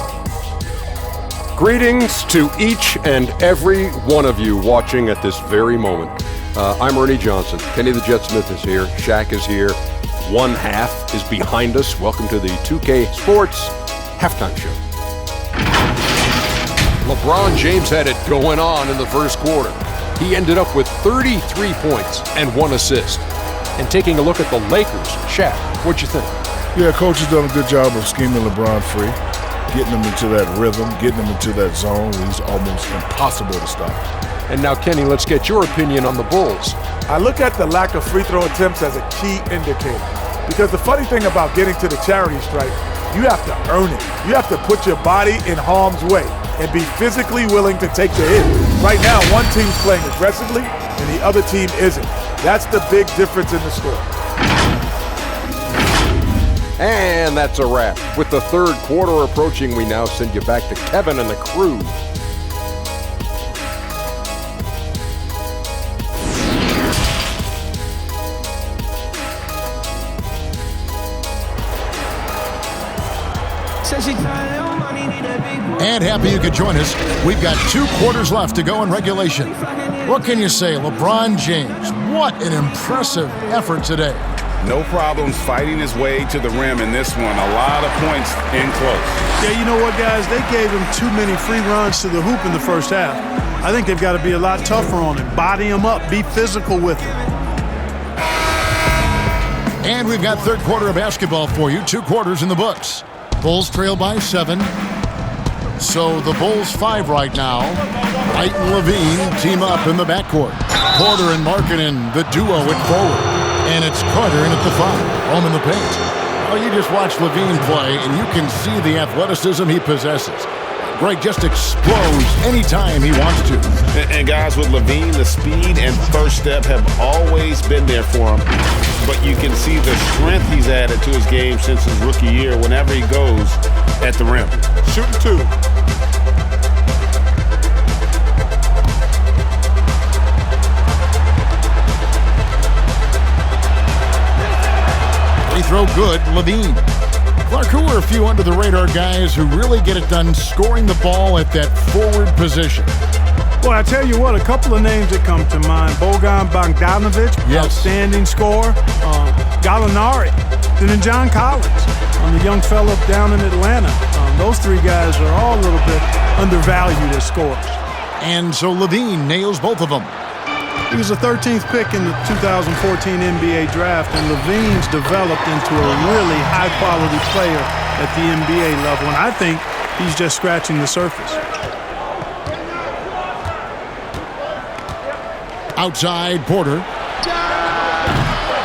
Greetings to each and every one of you watching at this very moment. I'm Ernie Johnson. Kenny the Jet Smith is here. Shaq is here. One half is behind us. Welcome to the 2K Sports Halftime Show. LeBron James had it going on in the first quarter. He ended up with 33 points and 1 assist. And taking a look at the Lakers, Shaq, what'd you think? Yeah, coach has done a good job of scheming LeBron free, getting him into that rhythm, getting him into that zone where he's almost impossible to stop. And now, Kenny, let's get your opinion on the Bulls. I look at the lack of free throw attempts as a key indicator. Because the funny thing about getting to the charity stripe, you have to earn it. You have to put your body in harm's way and be physically willing to take the hit. Right now, one team's playing aggressively and the other team isn't. That's the big difference in the score. And that's a wrap. With the third quarter approaching, we now send you back to Kevin and the crew. And happy you could join us. We've got 2 quarters left to go in regulation. What can you say, LeBron James? What an impressive effort today. No problems fighting his way to the rim in this one. A lot of points in close. Yeah, you know what, guys? They gave him too many free runs to the hoop in the first half. I think they've got to be a lot tougher on him. Body him up. Be physical with him. And we've got third quarter of basketball for you. 2 quarters in the books. Bulls trail by 7. So the Bulls 5 right now. White and Levine team up in the backcourt. Porter and Markkanen, the duo at forward. And it's Carter in at the 5, home in the paint. Well, you just watch Levine play, and you can see the athleticism he possesses. Greg just explodes anytime he wants to. And guys, with LaVine, the speed and first step have always been there for him. But you can see the strength he's added to his game since his rookie year whenever he goes at the rim. Shooting two. Free throw good, LaVine. Clark, who are a few under-the-radar guys who really get it done scoring the ball at that forward position? Well, I tell you what, a couple of names that come to mind. Bogan Bogdanovic, outstanding scorer. Gallinari, and then John Collins, the young fella down in Atlanta. Those three guys are all a little bit undervalued as scorers. And so LaVine nails both of them. He was the 13th pick in the 2014 NBA draft, and LaVine's developed into a really high-quality player at the NBA level, and I think he's just scratching the surface. Outside, Porter.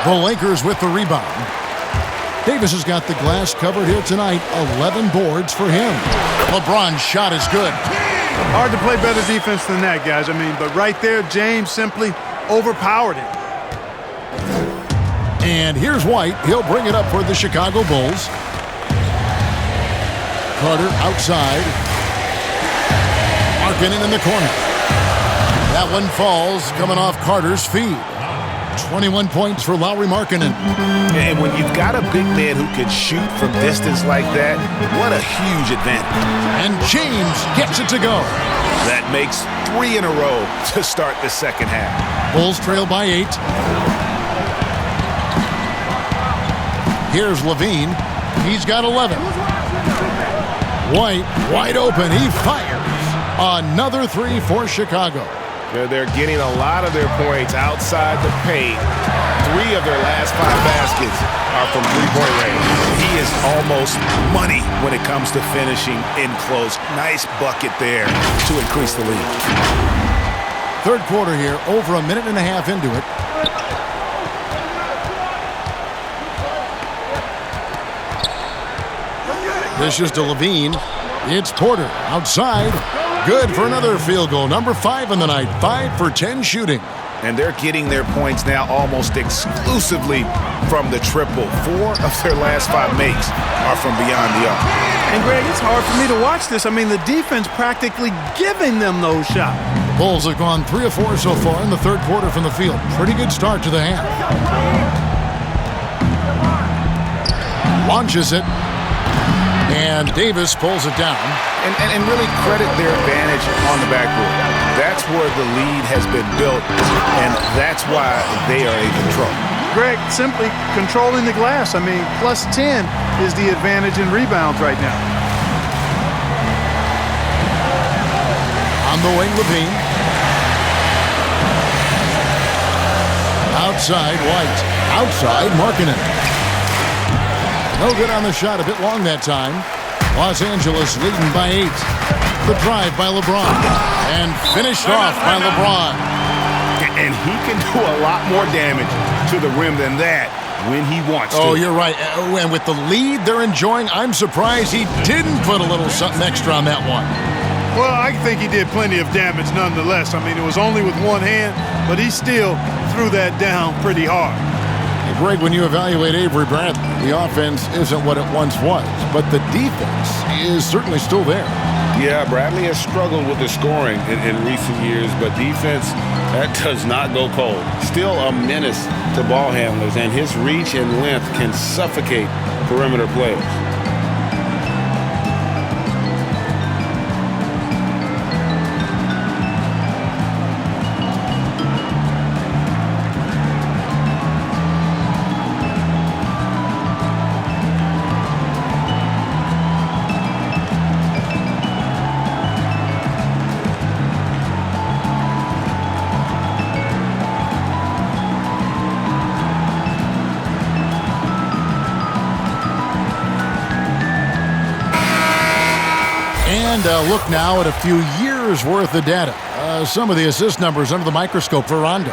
The Lakers with the rebound. Davis has got the glass covered here tonight. 11 boards for him. LeBron's shot is good. Hard to play better defense than that, guys. But right there, James simply overpowered it. And here's White. He'll bring it up for the Chicago Bulls. Carter outside. Markkanen in the corner. That one falls, coming off Carter's feed. 21 points for Lauri Markkanen. And when you've got a big man who can shoot from distance like that, what a huge advantage. And James gets it to go. That makes 3 in a row to start the second half. Bulls trail by 8. Here's LaVine. He's got 11. White, wide open. He fires. Another 3 for Chicago. They're getting a lot of their points outside the paint. 3 of their last 5 baskets are from three-point range. He is almost money when it comes to finishing in close. Nice bucket there to increase the lead. Third quarter here, over a minute and a half into it. This is to LaVine. It's Porter outside. Good for another field goal. Number 5 in the night. 5 for 10 shooting. And they're getting their points now almost exclusively from the triple. 4 of their last 5 makes are from beyond the arc. And Greg, it's hard for me to watch this. The defense practically giving them those shots. Bulls have gone 3 of 4 so far in the third quarter from the field. Pretty good start to the half. Launches it. And Davis pulls it down. And really credit their advantage on the backboard. That's where the lead has been built, and that's why they are in control. Greg, simply controlling the glass. Plus 10 is the advantage in rebounds right now. On the wing, LaVine. Outside, White. Outside, Markkanen. No good on the shot, a bit long that time. Los Angeles leading by 8. The drive by LeBron. And finished off by LeBron. And he can do a lot more damage to the rim than that when he wants to. Oh, you're right. And with the lead they're enjoying, I'm surprised he didn't put a little something extra on that one. Well, I think he did plenty of damage nonetheless. It was only with one hand, but he still threw that down pretty hard. Greg, when you evaluate Avery Bradley, the offense isn't what it once was, but the defense is certainly still there. Yeah, Bradley has struggled with the scoring in recent years, but defense, that does not go cold. Still a menace to ball handlers, and his reach and length can suffocate perimeter players. And look now at a few years' worth of data. Some of the assist numbers under the microscope for Rondo.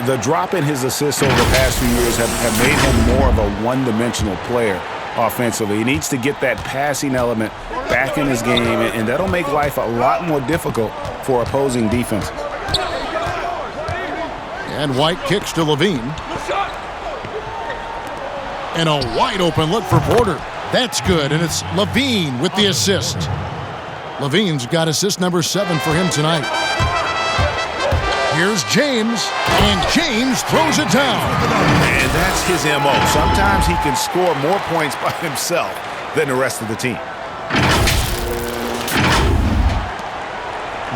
The drop in his assists over the past few years have made him more of a one-dimensional player. offensively. He needs to get that passing element back in his game, and that'll make life a lot more difficult for opposing defenses. And White kicks to Levine. And a wide open look for Porter. That's good, and it's Levine with the assist. Levine's got assist number 7 for him tonight. Here's James, and James throws it down. And that's his MO. Sometimes he can score more points by himself than the rest of the team.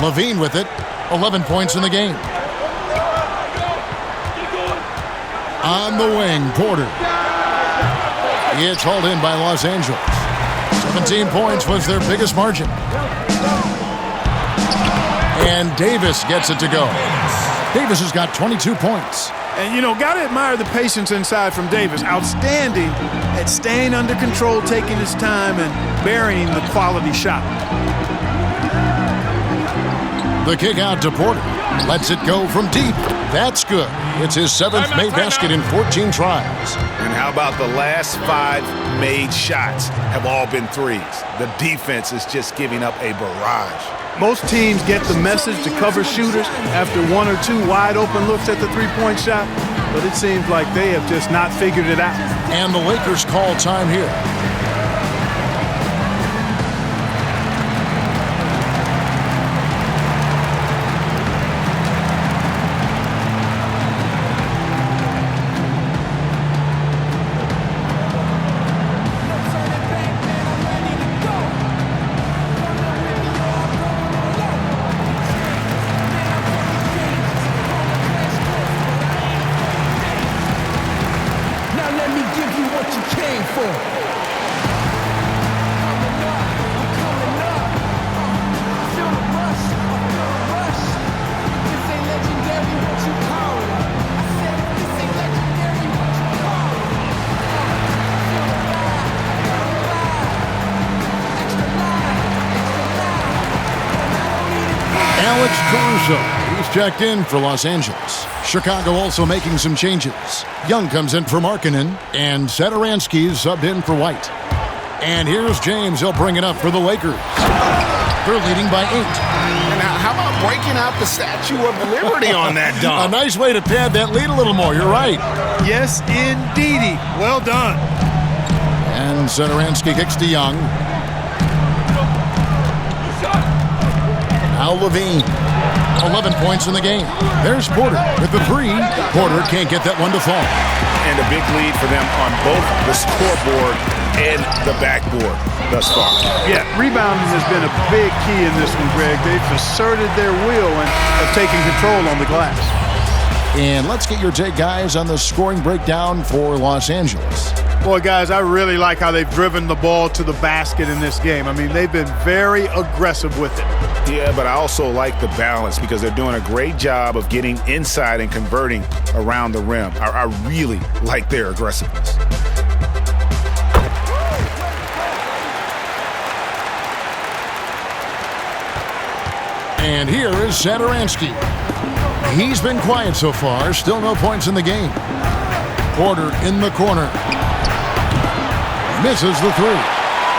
Levine with it, 11 points in the game. On the wing, Porter. It's hauled in by Los Angeles. 17 points was their biggest margin. And Davis gets it to go. Davis has got 22 points. And, got to admire the patience inside from Davis. Outstanding at staying under control, taking his time, and burying the quality shot. The kick out to Porter. Lets it go from deep. That's good. It's his 7th made basket in 14 tries. And how about the last 5 made shots have all been threes? The defense is just giving up a barrage. Most teams get the message to cover shooters after 1 or 2 wide open looks at the three-point shot, but it seems like they have just not figured it out. And the Lakers call time here. He's checked in for Los Angeles. Chicago also making some changes. Young comes in for Markkanen, and Satoransky's subbed in for White. And here's James. He'll bring it up for the Lakers. They're leading by 8. And how about breaking out the Statue of Liberty on that dunk? A nice way to pad that lead a little more. You're right. Yes, indeedy. Well done. And Satoransky kicks to Young. Now Levine. 11 points in the game. There's Porter with the 3. Porter can't get that one to fall. And a big lead for them on both the scoreboard and the backboard thus far. Yeah, rebounding has been a big key in this one, Greg. They've asserted their will and have taken control on the glass. And let's get your take, guys, on the scoring breakdown for Los Angeles. Boy, guys, I really like how they've driven the ball to the basket in this game. I mean, they've been very aggressive with it. Yeah, but I also like the balance because they're doing a great job of getting inside and converting around the rim. I really like their aggressiveness. And here is Satoransky. He's been quiet so far. Still no points in the game. Porter in the corner. Misses the 3.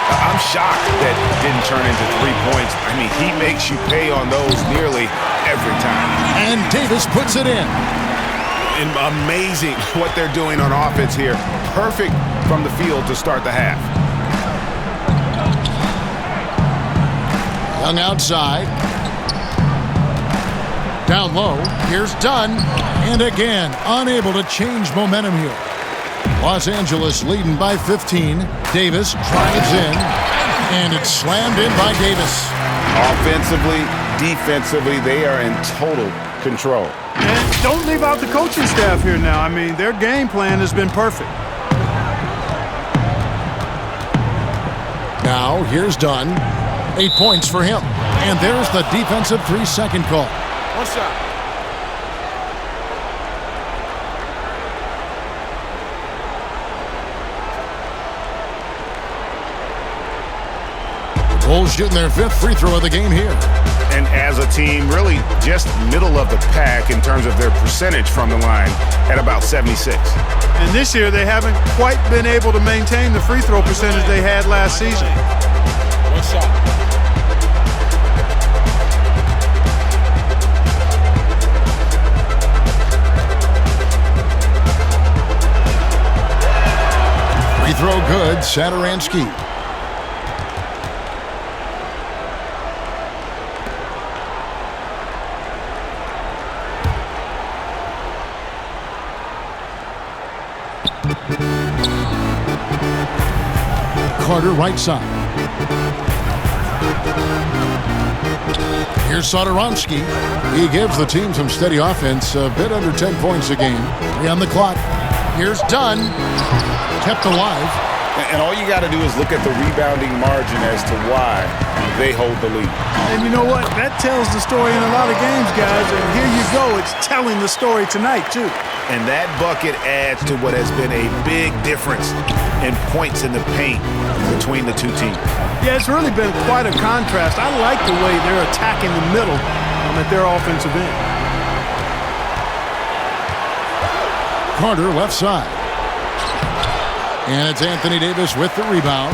I'm shocked that it didn't turn into 3 points. I mean, he makes you pay on those nearly every time. And Davis puts it in. And amazing what they're doing on offense here. Perfect from the field to start the half. Young outside. Down low. Here's Dunn. And again, unable to change momentum here. Los Angeles leading by 15. Davis drives in, and it's slammed in by Davis. Offensively, defensively, they are in total control. And don't leave out the coaching staff here now. I mean, their game plan has been perfect. Now, here's Dunn. 8 points for him. And there's the defensive 3-second call. One shot. Bulls shooting their 5th free throw of the game here. And as a team, really just middle of the pack in terms of their percentage from the line at about 76. And this year, they haven't quite been able to maintain the free throw percentage they had last season. One shot. Free throw good, Saturansky. Carter, right side. Here's Saturansky. He gives the team some steady offense, a bit under 10 points a game. 3 on the clock. Here's Dunn. Kept alive. And all you got to do is look at the rebounding margin as to why they hold the lead. And you know what? That tells the story in a lot of games, guys. And here you go. It's telling the story tonight, too. And that bucket adds to what has been a big difference in points in the paint between the two teams. Yeah, it's really been quite a contrast. I like the way they're attacking the middle at their offensive end. Carter, left side. And it's Anthony Davis with the rebound.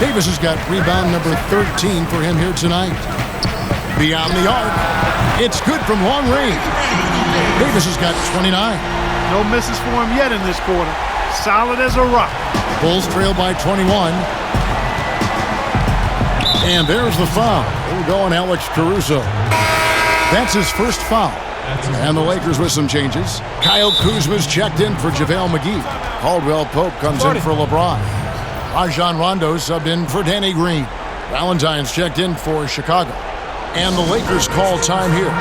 Davis has got rebound number 13 for him here tonight. Beyond the arc. It's good from long range. Davis has got 29. No misses for him yet in this quarter. Solid as a rock. Bulls trail by 21. And there's the foul. We'll go on Alex Caruso. That's his first foul. And the Lakers with some changes. Kyle Kuzma's checked in for JaVale McGee. Caldwell Pope comes in for LeBron. Rajon Rondo subbed in for Danny Green. Valentine's checked in for Chicago. And the Lakers call time here.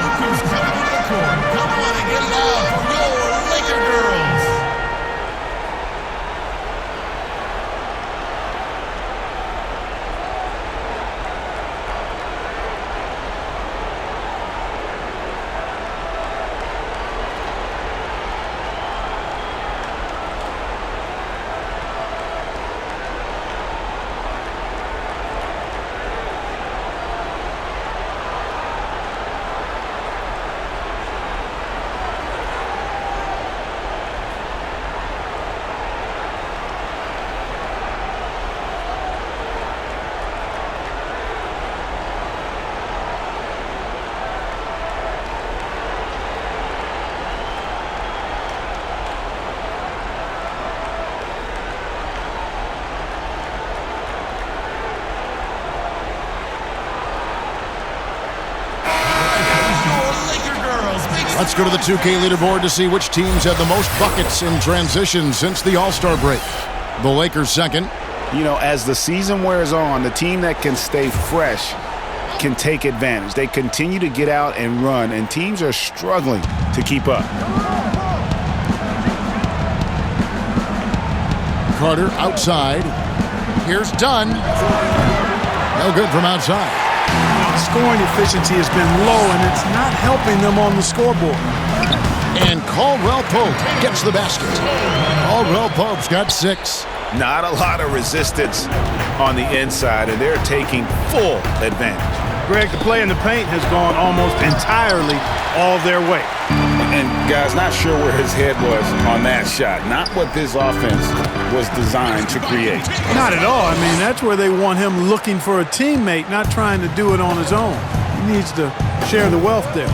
Let's go to the 2K leaderboard to see which teams have the most buckets in transition since the All-Star break. The Lakers second. You know, as the season wears on, the team that can stay fresh can take advantage. They continue to get out and run, and teams are struggling to keep up. Carter outside. Here's Dunn. No good from outside. Scoring efficiency has been low, and it's not helping them on the scoreboard. And Caldwell Pope gets the basket. Caldwell Pope's got 6. Not a lot of resistance on the inside, and they're taking full advantage. Greg, the play in the paint has gone almost entirely all their way. And guys, not sure where his head was on that shot. Not what this offense was designed to create. Not at all. I mean, that's where they want him looking for a teammate, not trying to do it on his own. He needs to share the wealth there.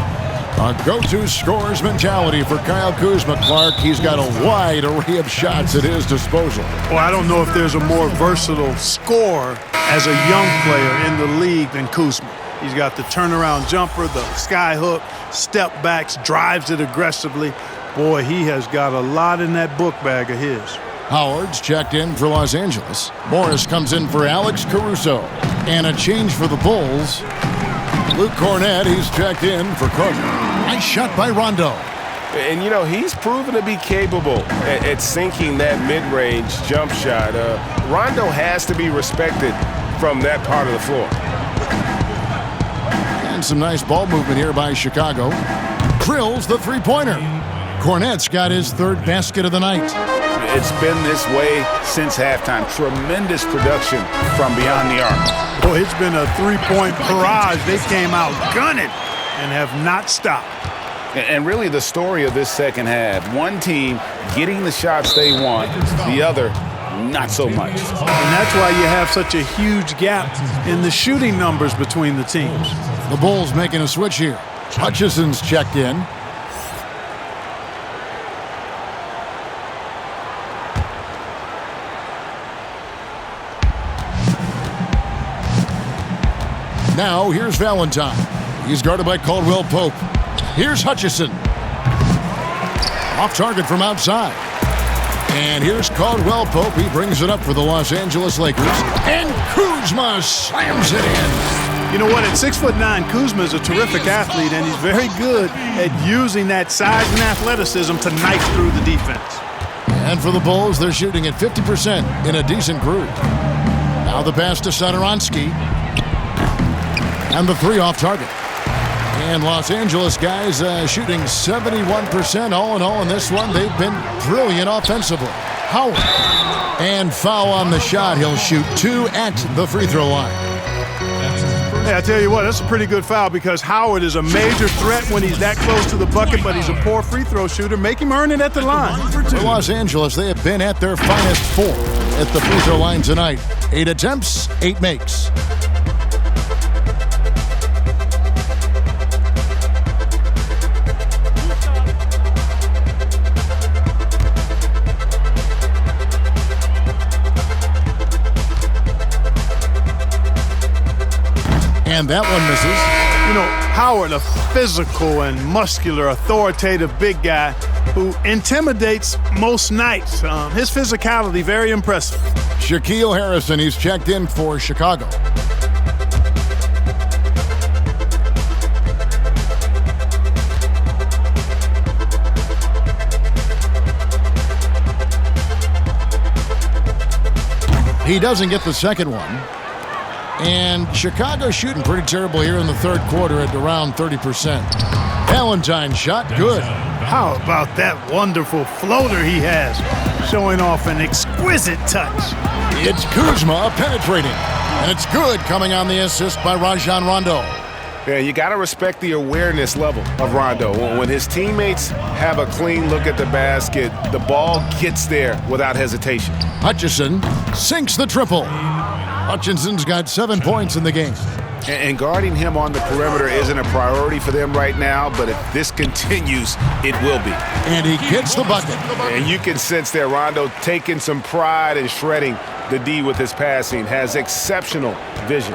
A go-to scorer's mentality for Kyle Kuzma. Clark, he's got a wide array of shots at his disposal. Well, I don't know if there's a more versatile scorer as a young player in the league than Kuzma. He's got the turnaround jumper, the sky hook, step backs, drives it aggressively. Boy, he has got a lot in that book bag of his. Howard's checked in for Los Angeles. Morris comes in for Alex Caruso. And a change for the Bulls. Luke Cornett, he's checked in for Carter. Nice shot by Rondo. And, you know, he's proven to be capable at sinking that mid-range jump shot. Rondo has to be respected from that part of the floor. And some nice ball movement here by Chicago. Drills the three-pointer. Cornett's got his third basket of the night. It's been this way since halftime. Tremendous production from beyond the arc. Boy, it's been a three-point barrage. They came out gunning and have not stopped. And really the story of this second half, one team getting the shots they want, the other not so much. And that's why you have such a huge gap in the shooting numbers between the teams. The Bulls making a switch here. Hutchison's checked in. Now, here's Valentine. He's guarded by Caldwell Pope. Here's Hutchison. Off target from outside. And here's Caldwell Pope. He brings it up for the Los Angeles Lakers. And Kuzma slams it in. You know what? At 6'9", Kuzma is a terrific athlete, and he's very good at using that size and athleticism to knife through the defense. And for the Bulls, they're shooting at 50% in a decent groove. Now the pass to Satoransky. And the three off target. And Los Angeles guys shooting 71% all in all in this one. They've been brilliant offensively. Howard. And foul on the shot. He'll shoot 2 at the free throw line. Hey, I tell you what, that's a pretty good foul because Howard is a major threat when he's that close to the bucket, but he's a poor free throw shooter. Make him earn it at the line. For Los Angeles, they have been at their finest 4 at the free throw line tonight. 8 attempts, 8 makes. And that one misses. You know, Howard, a physical and muscular, authoritative big guy who intimidates most nights. His physicality, very impressive. Shaquille Harrison, he's checked in for Chicago. He doesn't get the second one. And Chicago shooting pretty terrible here in the third quarter at around 30%. Valentine shot good. How about that wonderful floater he has, showing off an exquisite touch. It's Kuzma penetrating, and it's good coming on the assist by Rajon Rondo. Yeah, you got to respect the awareness level of Rondo. When his teammates have a clean look at the basket, the ball gets there without hesitation. Hutchison sinks the triple. Hutchinson's got 7 points in the game. And guarding him on the perimeter isn't a priority for them right now, but if this continues, it will be. And he gets the bucket. And you can sense there Rondo taking some pride in shredding the D with his passing, has exceptional vision.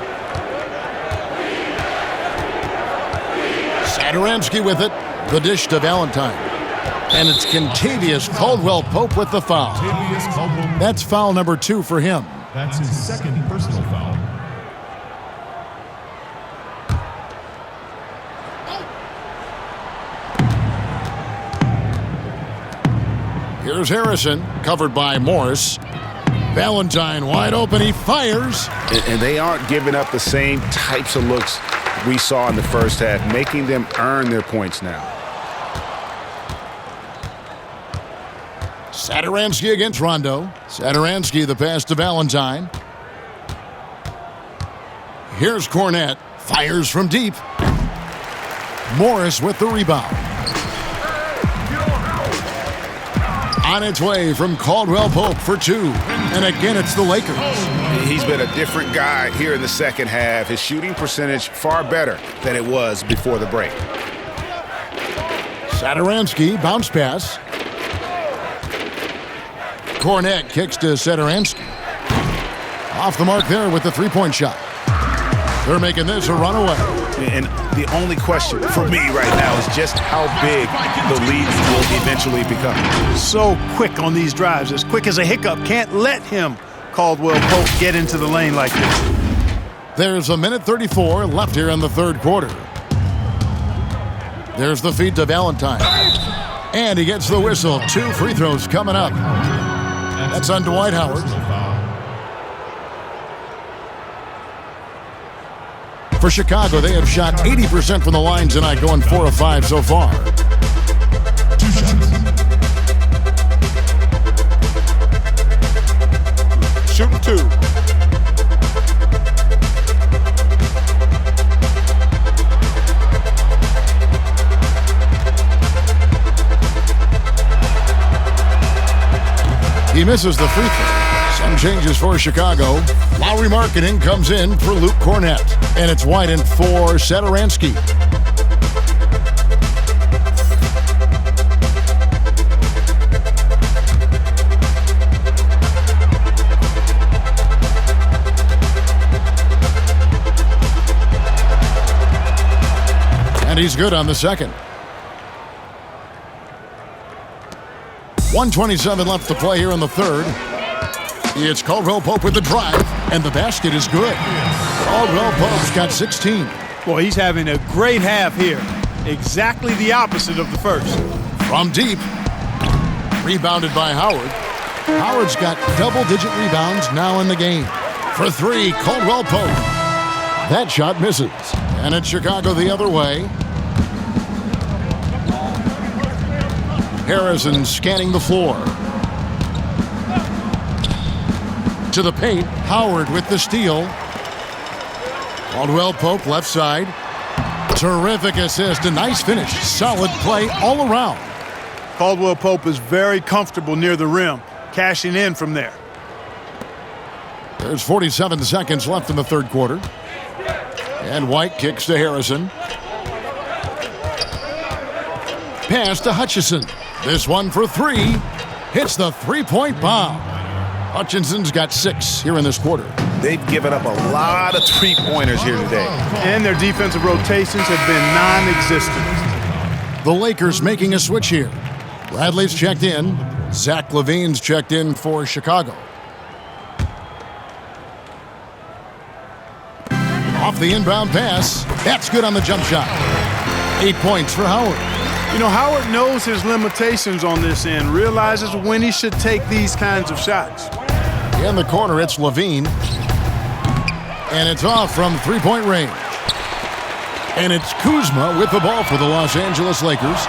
Satoransky with it, the dish to Valentine. And it's Kentavious Caldwell-Pope with the foul. That's foul number 2 for him. That's his second personal foul. Here's Harrison, covered by Morris. Valentine wide open, he fires. And they aren't giving up the same types of looks we saw in the first half, making them earn their points now. Satoransky against Rondo. Satoransky, the pass to Valentine. Here's Cornette. Fires from deep. Morris with the rebound. On its way from Caldwell Pope for 2. And again, it's the Lakers. He's been a different guy here in the second half. His shooting percentage far better than it was before the break. Satoransky, bounce pass. Cornette kicks to Satoransky. Off the mark there with the three-point shot. They're making this a runaway. And the only question for me right now is just how big the lead will eventually become. So quick on these drives, as quick as a hiccup. Can't let him, Caldwell Pope, get into the lane like this. There's 1:34 left here in the third quarter. There's the feed to Valentine. And he gets the whistle. 2 free throws coming up. That's on Dwight Howard. For Chicago, they have shot 80% from the line tonight, going 4 of 5 so far. 2 shots. Shooting 2. He misses the free throw. Some changes for Chicago. Lowry Marketing comes in for Luke Cornett. And it's White for Sadaransky. And he's good on the second. 1:27 left to play here in the third. It's Caldwell Pope with the drive, and the basket is good. Caldwell Pope's got 16. Well, he's having a great half here. Exactly the opposite of the first. From deep. Rebounded by Howard. Howard's got double-digit rebounds now in the game. For three, Caldwell Pope. That shot misses. And it's Chicago the other way. Harrison scanning the floor. To the paint. Howard with the steal. Caldwell Pope left side. Terrific assist. A nice finish. Solid play all around. Caldwell Pope is very comfortable near the rim, cashing in from there. There's 47 seconds left in the third quarter. And White kicks to Harrison. Pass to Hutchison. This one for three. Hits the three-point bomb. Hutchinson's got 6 here in this quarter. They've given up a lot of three-pointers here today. And their defensive rotations have been non-existent. The Lakers making a switch here. Bradley's checked in. Zach LaVine's checked in for Chicago. Off the inbound pass. That's good on the jump shot. 8 points for Howard. You know, Howard knows his limitations on this end, realizes when he should take these kinds of shots. In the corner, it's LaVine. And it's off from three-point range. And it's Kuzma with the ball for the Los Angeles Lakers.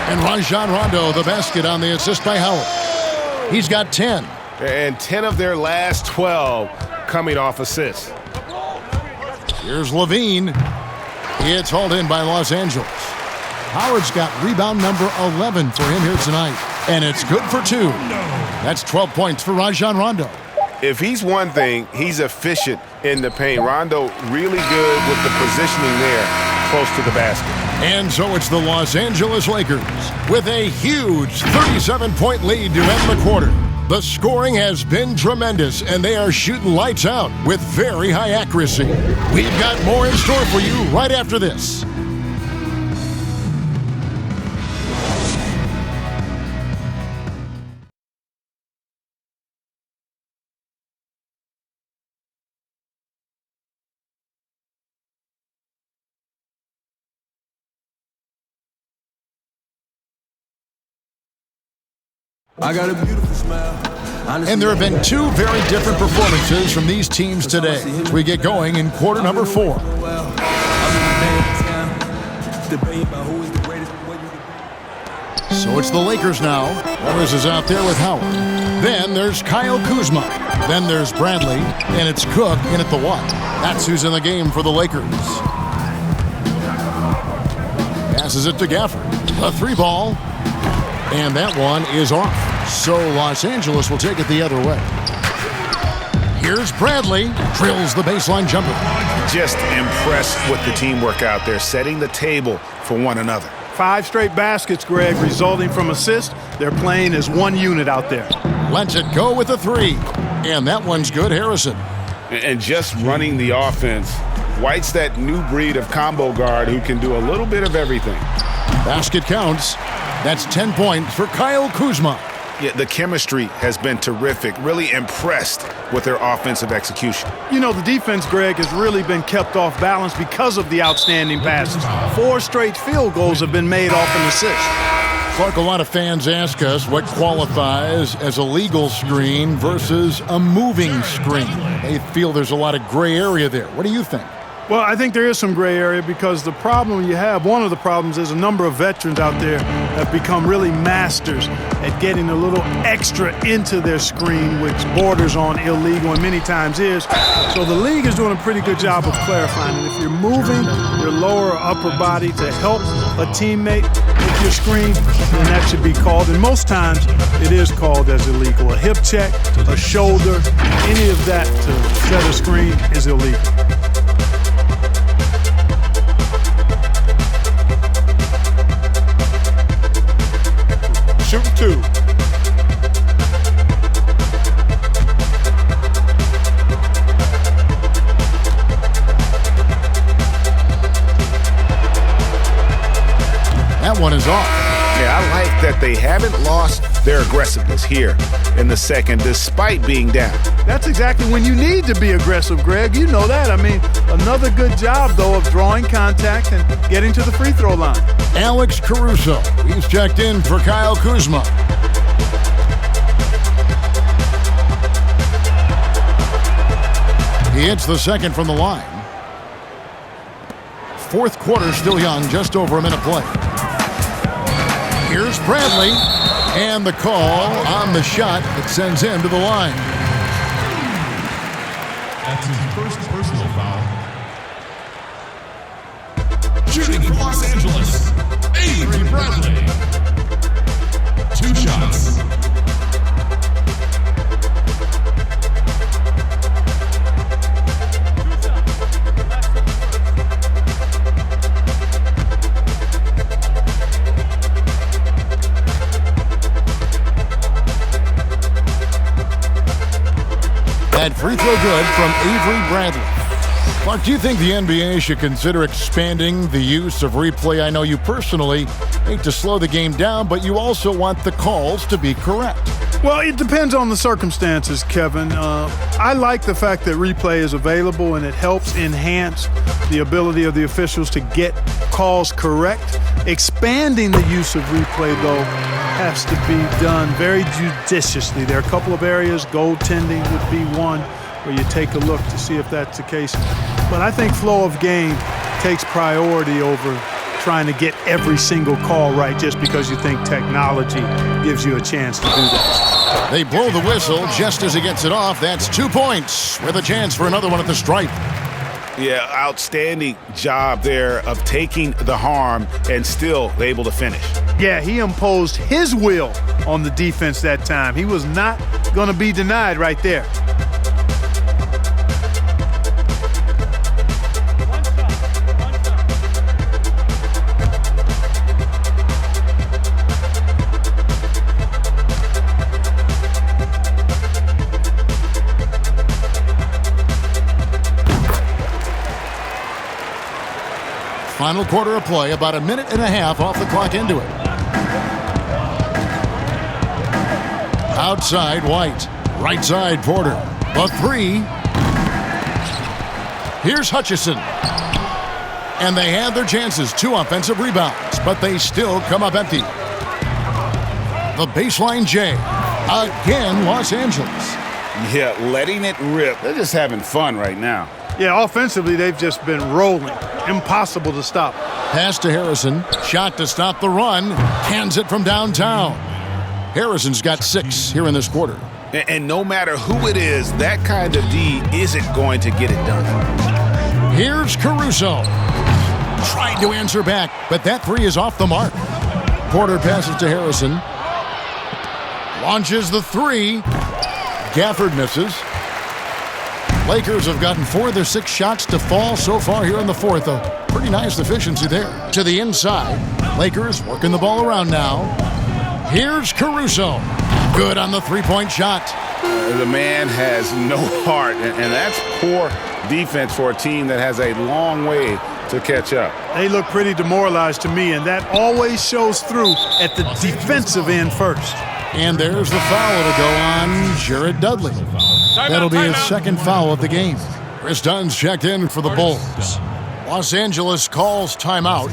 And Rajon Rondo, the basket on the assist by Howard. He's got 10. And 10 of their last 12 coming off assists. Here's LaVine. It's hauled in by Los Angeles. Howard's got rebound number 11 for him here tonight. And it's good for 2. That's 12 points for Rajon Rondo. If he's one thing, he's efficient in the paint. Rondo really good with the positioning there close to the basket. And so it's the Los Angeles Lakers with a huge 37-point lead to end the quarter. The scoring has been tremendous, and they are shooting lights out with very high accuracy. We've got more in store for you right after this. I got a beautiful smile. And there have been 2 very different performances from these teams today as we get going in quarter number 4. So it's the Lakers now. Morris is out there with Howard. Then there's Kyle Kuzma. Then there's Bradley. And it's Cook in at the 1. That's who's in the game for the Lakers. Passes it to Gafford. A 3-ball. And that one is off. So Los Angeles will take it the other way. Here's Bradley. Drills the baseline jumper. Just impressed with the teamwork out there, setting the table for one another. 5 straight baskets, Greg, resulting from assists. They're playing as one unit out there. Lets it go with a 3. And that one's good, Harrison. And just running the offense. White's that new breed of combo guard who can do a little bit of everything. Basket counts. That's 10 points for Kyle Kuzma. Yeah, the chemistry has been terrific. Really impressed with their offensive execution. You know, the defense, Greg, has really been kept off balance because of the outstanding passes. 4 straight field goals have been made off an assist. Clark, a lot of fans ask us what qualifies as a legal screen versus a moving screen. They feel there's a lot of gray area there. What do you think? Well, I think there is some gray area because the problem you have, one of the problems is a number of veterans out there have become really masters at getting a little extra into their screen, which borders on illegal and many times is. So the league is doing a pretty good job of clarifying it. If you're moving your lower or upper body to help a teammate, it your screen, then that should be called. And most times it is called as illegal. A hip check, a shoulder, any of that to set a screen is illegal. Shoot two. That one is off. Yeah, I like that they haven't lost their aggressiveness here in the second, despite being down. That's exactly when you need to be aggressive, Greg. You know that. I mean, another good job, though, of drawing contact and getting to the free throw line. Alex Caruso. He's checked in for Kyle Kuzma. He hits the second from the line. Fourth quarter still young, just over a minute play. Here's Bradley, and the call on the shot that sends him to the line. That's his first personal foul. Shooting for Los Angeles, Avery Bradley. 2 shots. That free throw good from Avery Bradley. Mark, do you think the NBA should consider expanding the use of replay? I know you personally hate to slow the game down, but you also want the calls to be correct. Well, it depends on the circumstances, Kevin. I like the fact that replay is available and it helps enhance the ability of the officials to get calls correct. Expanding the use of replay, though, has to be done very judiciously. There are a couple of areas, goaltending would be one, where you take a look to see if that's the case. But I think flow of game takes priority over trying to get every single call right just because you think technology gives you a chance to do that. They blow the whistle just as he gets it off. That's 2 points with a chance for another one at the stripe. Yeah, outstanding job there of taking the harm and still able to finish. Yeah, he imposed his will on the defense that time. He was not going to be denied right there. Final quarter of play, about a minute and a half off the clock into it. Outside, White. Right side, Porter. The three. Here's Hutchison. And they had their chances. 2 offensive rebounds, but they still come up empty. The baseline J. Again, Los Angeles. Yeah, letting it rip. They're just having fun right now. Yeah, offensively, they've just been rolling. Impossible to stop. Pass to Harrison. Shot to stop the run. Cans it from downtown. Harrison's got 6 here in this quarter. And no matter who it is, that kind of D isn't going to get it done. Here's Caruso. Tried to answer back, but that 3 is off the mark. Porter passes to Harrison. Launches the 3. Gafford misses. Lakers have gotten 4 of their 6 shots to fall so far here in the fourth. A pretty nice efficiency there. To the inside. Lakers working the ball around now. Here's Caruso. Good on the 3-point shot. The man has no heart, and that's poor defense for a team that has a long way to catch up. They look pretty demoralized to me, and that always shows through at the defensive end first. And there's the foul to go on Jared Dudley. That'll be his second foul of the game. Chris Dunn's checked in for the Bulls. Los Angeles calls timeout.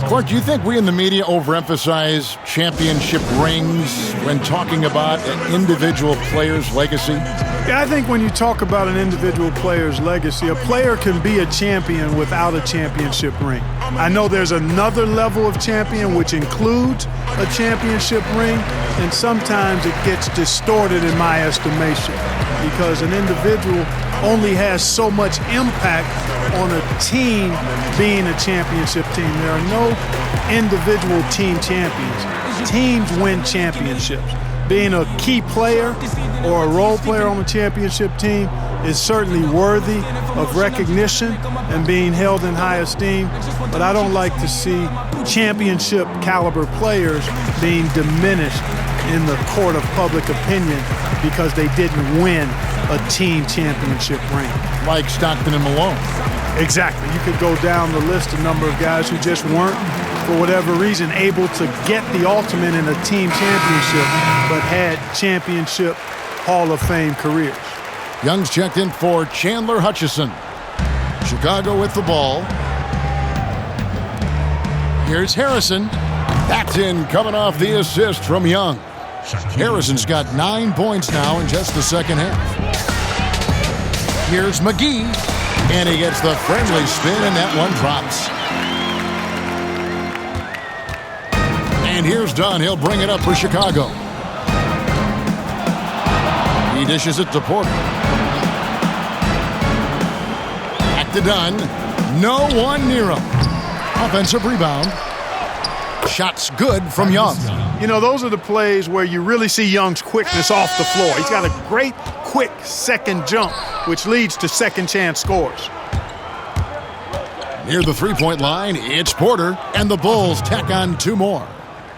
Clark, do you think we in the media overemphasize championship rings when talking about an individual player's legacy? Yeah, I think when you talk about an individual player's legacy, a player can be a champion without a championship ring. I know there's another level of champion which includes a championship ring, and sometimes it gets distorted in my estimation because an individual only has so much impact on a team being a championship team. There are no individual team champions. Teams win championships. Being a key player or a role player on a championship team is certainly worthy of recognition and being held in high esteem, but I don't like to see championship caliber players being diminished in the court of public opinion because they didn't win a team championship ring. Like Stockton and Malone. Exactly. You could go down the list, a number of guys who just weren't, for whatever reason, able to get the ultimate in a team championship, but had championship Hall of Fame careers. Young's checked in for Chandler Hutchison. Chicago with the ball. Here's Harrison. That's in, coming off the assist from Young. Harrison's got 9 points now in just the second half. Here's McGee, and he gets the friendly spin, and that one drops. And here's Dunn. He'll bring it up for Chicago. He dishes it to Porter. Back to Dunn. No one near him. Offensive rebound. Shots good from Young. You know, those are the plays where you really see Young's quickness off the floor. He's got a great, quick second jump, which leads to second chance scores. Near the three-point line, it's Porter, and the Bulls tack on 2 more.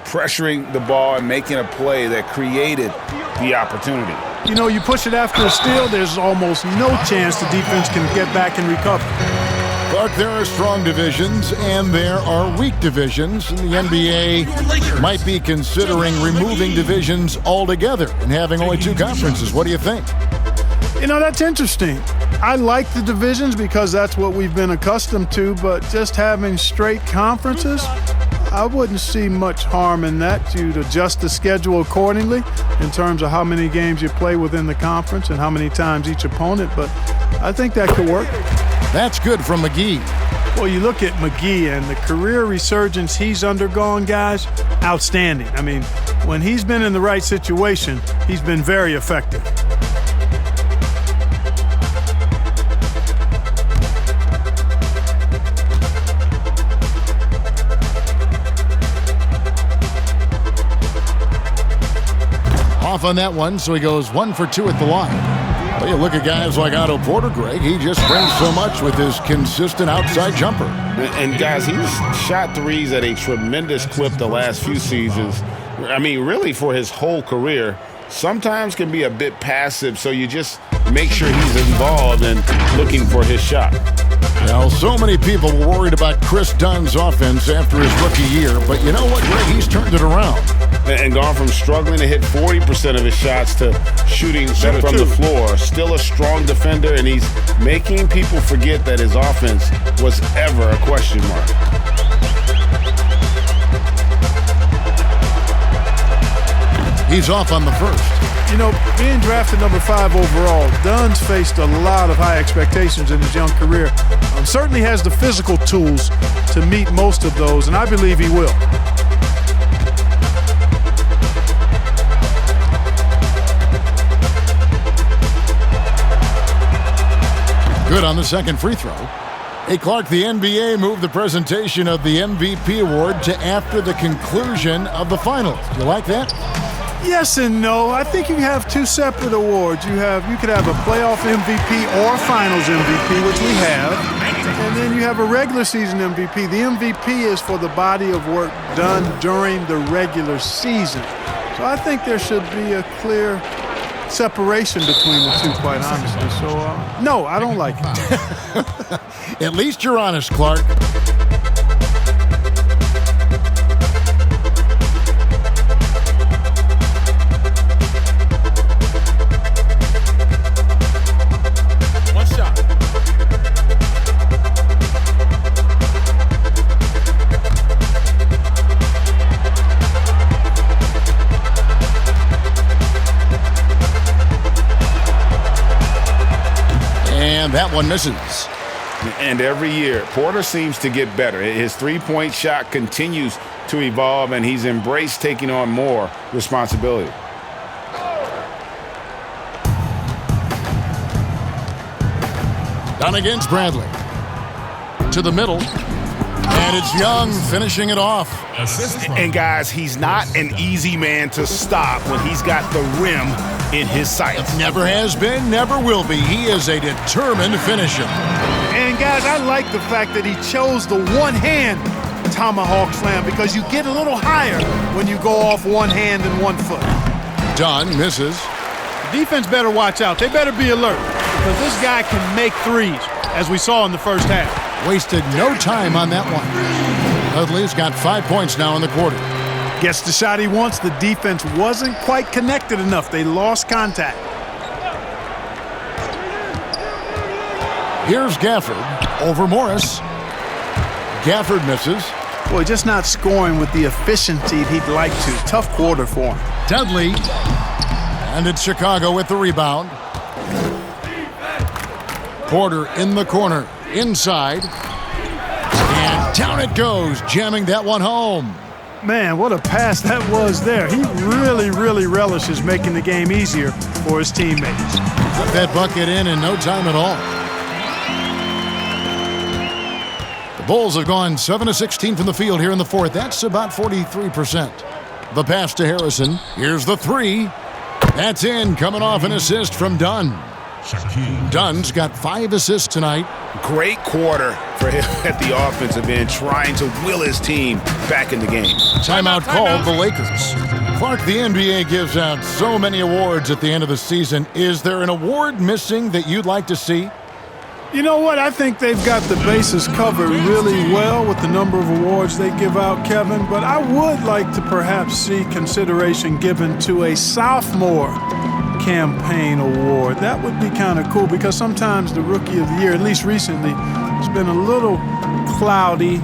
Pressuring the ball and making a play that created the opportunity. You know, you push it after a steal, there's almost no chance the defense can get back and recover. Clark, there are strong divisions and there are weak divisions, and the NBA might be considering removing divisions altogether and having only 2 conferences. What do you think? You know, that's interesting. I like the divisions because that's what we've been accustomed to, but just having straight conferences, I wouldn't see much harm in that. You'd adjust the schedule accordingly in terms of how many games you play within the conference and how many times each opponent, but I think that could work. That's good from McGee. Well, you look at McGee and the career resurgence he's undergone, guys, outstanding. I mean, when he's been in the right situation, he's been very effective. Off on that one, so he goes 1 for 2 at the line. Well, you look at guys like Otto Porter, Greg, he just brings so much with his consistent outside jumper. And guys, he's shot threes at a tremendous clip the last few seasons. I mean, really for his whole career. Sometimes can be a bit passive, so you just make sure he's involved and looking for his shot. Now, so many people were worried about Chris Dunn's offense after his rookie year, but you know what, Greg? He's turned it around. And gone from struggling to hit 40% of his shots to shooting from the floor. Still a strong defender, and he's making people forget that his offense was ever a question mark. He's off on the first. You know, being drafted number 5 overall, Dunn's faced a lot of high expectations in his young career. Certainly has the physical tools to meet most of those, and I believe he will. Good on the second free throw. Hey, Clark, the NBA moved the presentation of the MVP award to after the conclusion of the finals. Do you like that? Yes and no. I think you have 2 separate awards. You could have a playoff MVP or finals MVP, which we have, and then you have a regular season MVP. The MVP is for the body of work done during the regular season. So I think there should be a clear separation between the 2, quite honestly. So, no, I don't like it. At least you're honest, Clark. That one misses. And every year, Porter seems to get better. His three-point shot continues to evolve, and he's embraced taking on more responsibility. Dunn against Bradley. To the middle. And it's Young finishing it off. And guys, he's not an easy man to stop when he's got the rim in his sights. Never has been, never will be. He is a determined finisher. And guys, I like the fact that he chose the one-hand tomahawk slam because you get a little higher when you go off one hand and 1 foot. Dunn misses. The defense better watch out. They better be alert because this guy can make threes, as we saw in the first half. Wasted no time on that one. Dudley's got 5 points now in the quarter. Gets the shot he wants. The defense wasn't quite connected enough. They lost contact. Here's Gafford over Morris. Gafford misses. Boy, just not scoring with the efficiency he'd like to. Tough quarter for him. Dudley. And it's Chicago with the rebound. Porter in the corner. Inside. And down it goes, jamming that one home. Man, what a pass that was there. He really, really relishes making the game easier for his teammates. Put that bucket in no time at all. The Bulls have gone 7 of 16 from the field here in the fourth. That's about 43%. The pass to Harrison. Here's the three. That's in, coming off an assist from Dunn. Dunn's got 5 assists tonight. Great quarter for him at the offensive end, trying to will his team back in the game. Timeout called the Lakers. Clark, the NBA gives out so many awards at the end of the season. Is there an award missing that you'd like to see? You know what? I think they've got the bases covered really well with the number of awards they give out, Kevin. But I would like to perhaps see consideration given to a sophomore campaign award. That would be kind of cool because sometimes the rookie of the year, at least recently, has been a little cloudy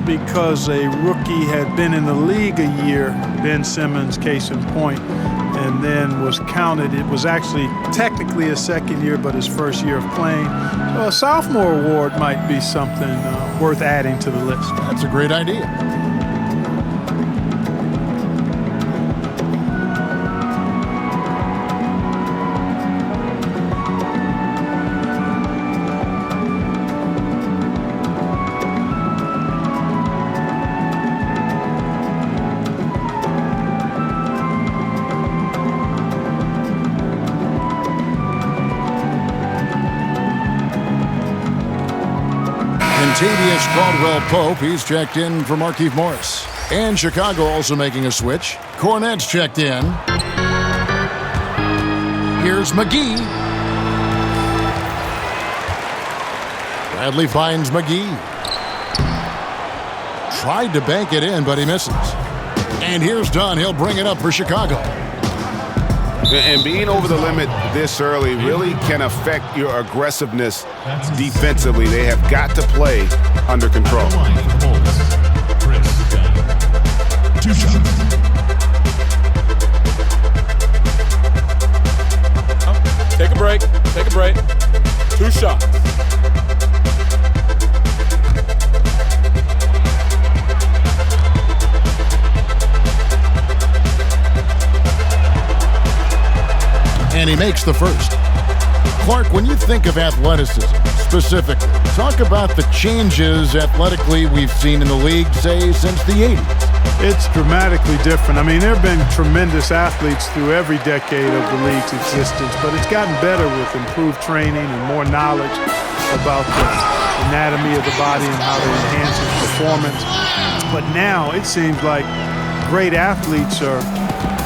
because a rookie had been in the league a year, Ben Simmons, case in point, and then was counted. It was actually technically his second year, but his first year of playing. So a sophomore award might be something worth adding to the list. That's a great idea. Tavius Caldwell-Pope, he's checked in for Markieff Morris. And Chicago also making a switch. Cornette's checked in. Here's McGee. Bradley finds McGee. Tried to bank it in, but he misses. And here's Dunn. He'll bring it up for Chicago. And being over the limit this early really can affect your aggressiveness defensively. They have got to play under control. 2 shots. Take a break. Take a break. 2 shots. And he makes the first. Clark, when you think of athleticism specifically, talk about the changes athletically we've seen in the league, say, since the 80s. It's dramatically different. I mean, there have been tremendous athletes through every decade of the league's existence, but it's gotten better with improved training and more knowledge about the anatomy of the body and how to enhance its performance. But now it seems like great athletes are,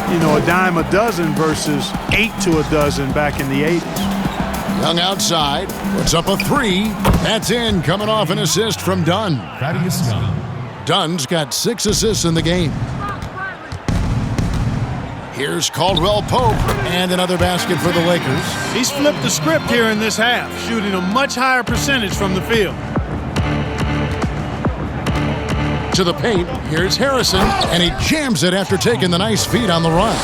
a dime a dozen versus 8 to a dozen back in the 80s. Young outside, puts up a 3. That's in, coming off an assist from Dunn. Dunn's got 6 assists in the game. Here's Caldwell-Pope, and another basket for the Lakers. He's flipped the script here in this half, shooting a much higher percentage from the field. To the paint, here's Harrison, and he jams it after taking the nice feed on the run.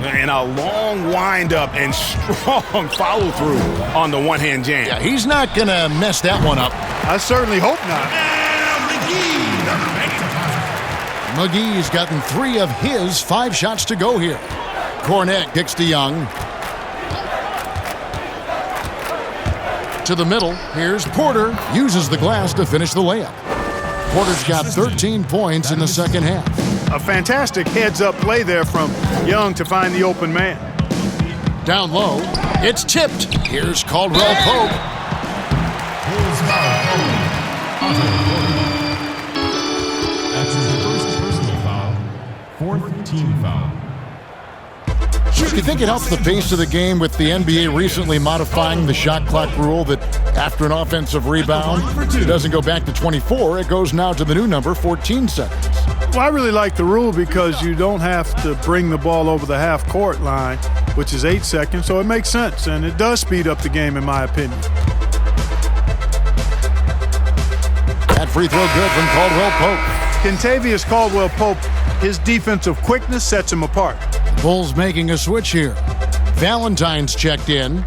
And a long windup and strong follow-through on the one-hand jam. Yeah, he's not going to mess that one up. I certainly hope not. McGee's gotten 3 of his 5 shots to go here. Cornette kicks to Young. To the middle, here's Porter. Uses the glass to finish the layup. Porter's got 13 points in the second half. A fantastic heads-up play there from Young to find the open man. Down low, it's tipped. Here's Caldwell Pope. That's his first personal foul, fourth team foul. Do you think it helps the pace of the game with the NBA recently modifying the shot clock rule that after an offensive rebound, it doesn't go back to 24, it goes now to the new number, 14 seconds? Well, I really like the rule because you don't have to bring the ball over the half-court line, which is 8 seconds, so it makes sense, and it does speed up the game, in my opinion. That free throw good from Caldwell Pope. Kentavious Caldwell Pope, his defensive quickness sets him apart. Bulls making a switch here. Valentine's checked in.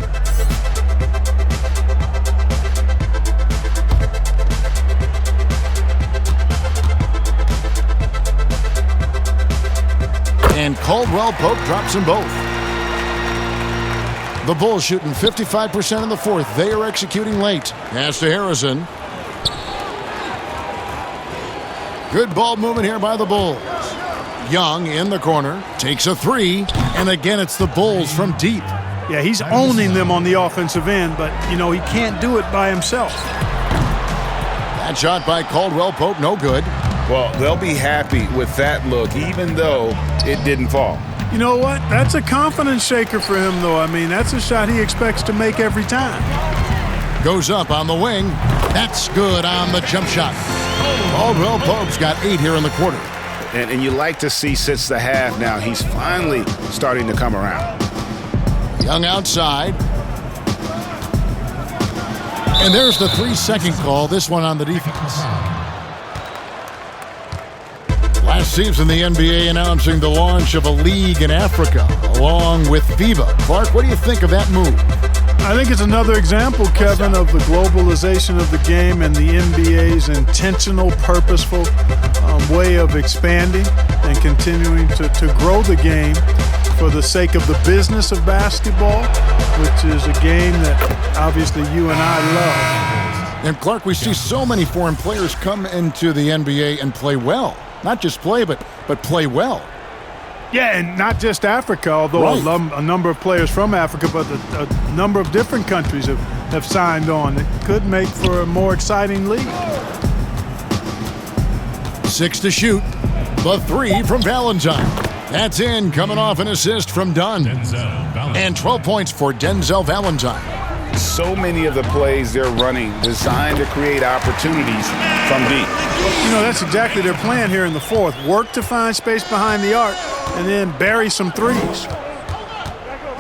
And Caldwell Pope drops them both. The Bulls shooting 55% in the fourth. They are executing late. Pass to Harrison. Good ball movement here by the Bulls. Young in the corner, takes a three, and again it's the Bulls from deep. Yeah, he's owning them on the offensive end, but, you know, he can't do it by himself. That shot by Caldwell Pope, no good. Well, they'll be happy with that look, even though it didn't fall. You know what? That's a confidence shaker for him, though. I mean, that's a shot he expects to make every time. Goes up on the wing. That's good on the jump shot. Caldwell Pope's got 8 here in the quarter. And you like to see since the half now, he's finally starting to come around. Young outside. And there's the 3-second call, this one on the defense. Last season, the NBA announcing the launch of a league in Africa, along with FIBA. Clark, what do you think of that move? I think it's another example, Kevin, of the globalization of the game and the NBA's intentional, purposeful way of expanding and continuing to grow the game for the sake of the business of basketball, which is a game that obviously you and I love. And Clark, we see so many foreign players come into the NBA and play well. Not just play, but play well. Yeah, and not just Africa, although right. a number of players from Africa, but a number of different countries have signed on. It could make for a more exciting league. 6 to shoot. The 3 from Valentine. That's in, coming off an assist from Dunn. And 12 points for Denzel Valentine. So many of the plays they're running designed to create opportunities from deep. You know, that's exactly their plan here in the fourth. Work to find space behind the arc and then bury some threes.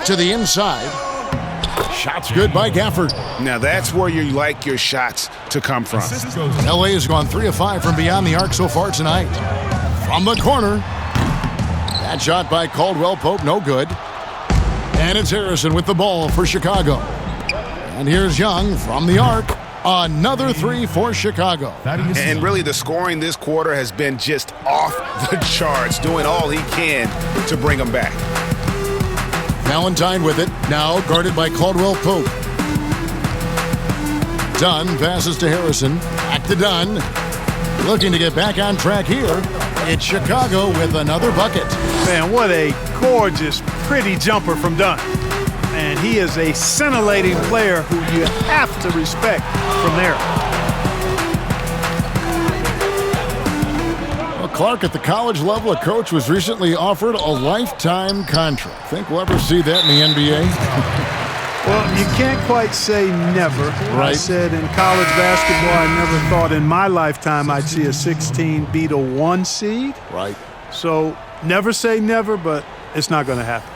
To the inside. Shots good by Gafford. Now that's where you like your shots to come from. LA has gone 3 of 5 from beyond the arc so far tonight. From the corner. That shot by Caldwell Pope, no good. And it's Harrison with the ball for Chicago. And here's Young from the arc. Another 3 for Chicago. And really the scoring this quarter has been just off the charts, doing all he can to bring them back. Valentine with it, now guarded by Caldwell Pope. Dunn passes to Harrison. Back to Dunn. Looking to get back on track here. It's Chicago with another bucket. Man, what a gorgeous, pretty jumper from Dunn. And he is a scintillating player who you have to respect from there. Well, Clark, at the college level, a coach was recently offered a lifetime contract. Think we'll ever see that in the NBA? Well, you can't quite say never. Right. I said in college basketball, I never thought in my lifetime I'd see a 16 beat a 1 seed. Right. So never say never, but it's not going to happen.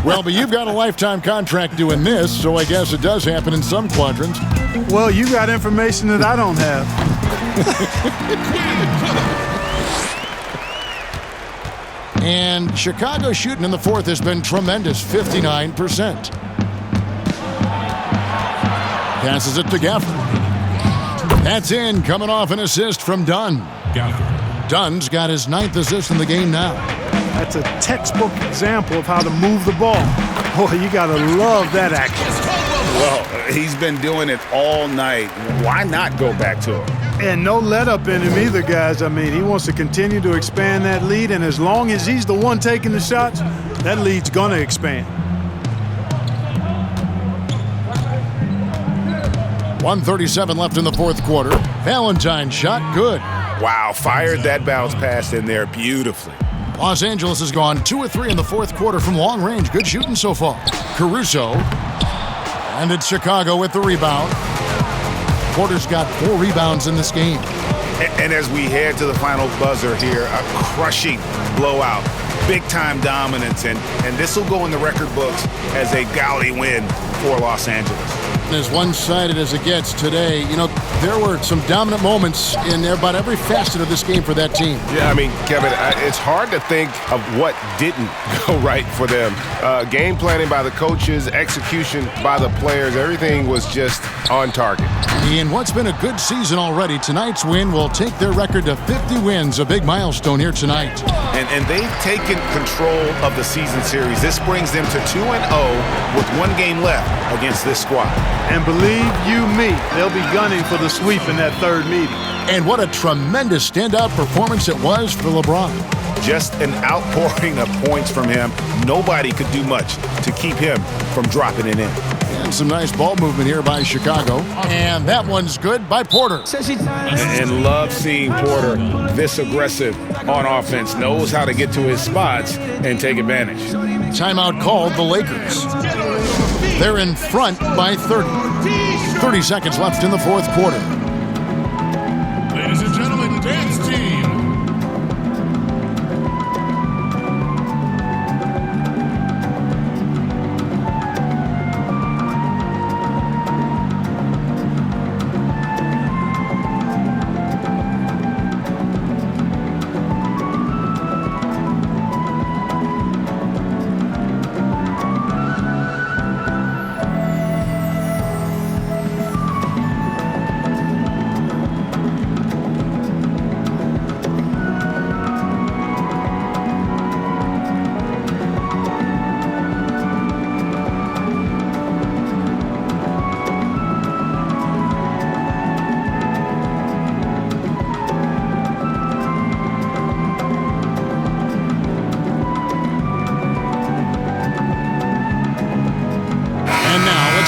Well, but you've got a lifetime contract doing this, so I guess it does happen in some quadrants. Well, you got information that I don't have. And Chicago shooting in the fourth has been tremendous, 59%. Passes it to Gafford. That's in, coming off an assist from Dunn. Dunn's got his 9th assist in the game now. That's a textbook example of how to move the ball. Boy, you got to love that action. Well, he's been doing it all night. Why not go back to him? And no let up in him either, guys. I mean, he wants to continue to expand that lead, and as long as he's the one taking the shots, that lead's going to expand. 1:37 left in the fourth quarter. Valentine's shot, good. Wow, fired that bounce pass in there beautifully. Los Angeles has gone 2 of 3 in the fourth quarter from long range. Good shooting so far. Caruso. And it's Chicago with the rebound. Porter's got 4 rebounds in this game. And as we head to the final buzzer here, a crushing blowout. Big-time dominance, and this will go in the record books as a gaudy win for Los Angeles. As one-sided as it gets today, you know, there were some dominant moments in about every facet of this game for that team. Yeah, I mean, Kevin, it's hard to think of what didn't go right for them. Game planning by the coaches, execution by the players, everything was just on target. In what's been a good season already, tonight's win will take their record to 50 wins, a big milestone here tonight. And they've taken control of the season series. This brings them to 2-0 with 1 game left against this squad. And believe you me, they'll be gunning for the sweep in that third meeting. And what a tremendous standout performance it was for LeBron. Just an outpouring of points from him. Nobody could do much to keep him from dropping it in. And some nice ball movement here by Chicago. And that one's good by Porter. And love seeing Porter this aggressive on offense. Knows how to get to his spots and take advantage. Timeout called the Lakers. They're in front by 30. 30 seconds left in the fourth quarter. Ladies and gentlemen, dance team.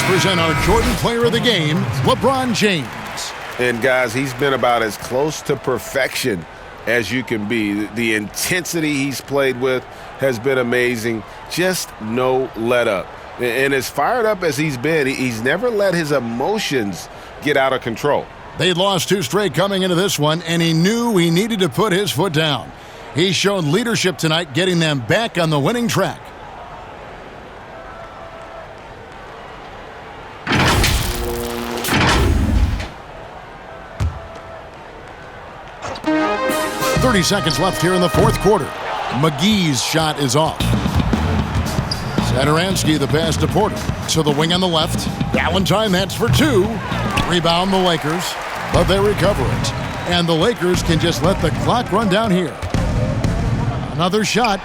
Present our Jordan Player of the Game, LeBron James. And guys, he's been about as close to perfection as you can be. The intensity he's played with has been amazing. Just no let up. And as fired up as he's been, he's never let his emotions get out of control. They'd lost 2 straight coming into this one, and he knew he needed to put his foot down. He showed leadership tonight, getting them back on the winning track. .30 seconds left here in the fourth quarter. McGee's shot is off. Satoransky the pass to Porter. To the wing on the left. Valentine, that's for 2. Rebound the Lakers, but they recover it. And the Lakers can just let the clock run down here. Another shot.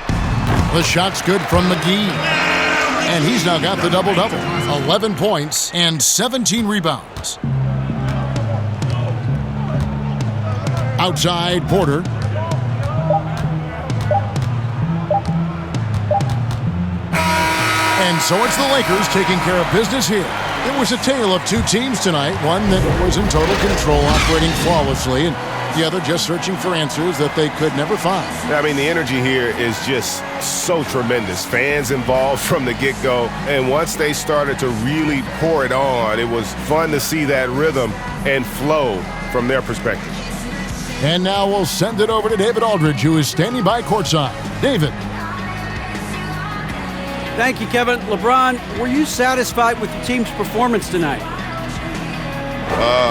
The shot's good from McGee. And he's now got the double-double. 11 points and 17 rebounds. Outside, Porter. And so it's the Lakers taking care of business here. It was a tale of 2 teams tonight, one that was in total control, operating flawlessly, and the other just searching for answers that they could never find. I mean, the energy here is just so tremendous. Fans involved from the get-go, and once they started to really pour it on, it was fun to see that rhythm and flow from their perspective. And now we'll send it over to David Aldridge, who is standing by courtside. David. Thank you, Kevin. LeBron, were you satisfied with the team's performance tonight?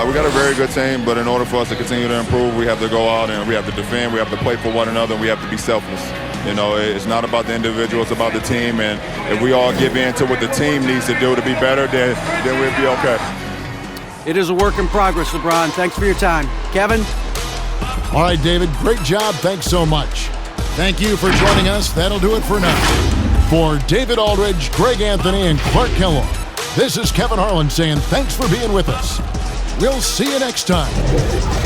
We got a very good team, but in order for us to continue to improve, we have to go out and we have to defend, we have to play for one another, and we have to be selfless. You know, it's not about the individual, it's about the team, and if we all give in to what the team needs to do to be better, then we'll be okay. It is a work in progress, LeBron. Thanks for your time. Kevin? All right, David, great job. Thanks so much. Thank you for joining us. That'll do it for now. For David Aldridge, Greg Anthony, and Clark Kellogg, This is Kevin Harlan saying thanks for being with us. We'll see you next time.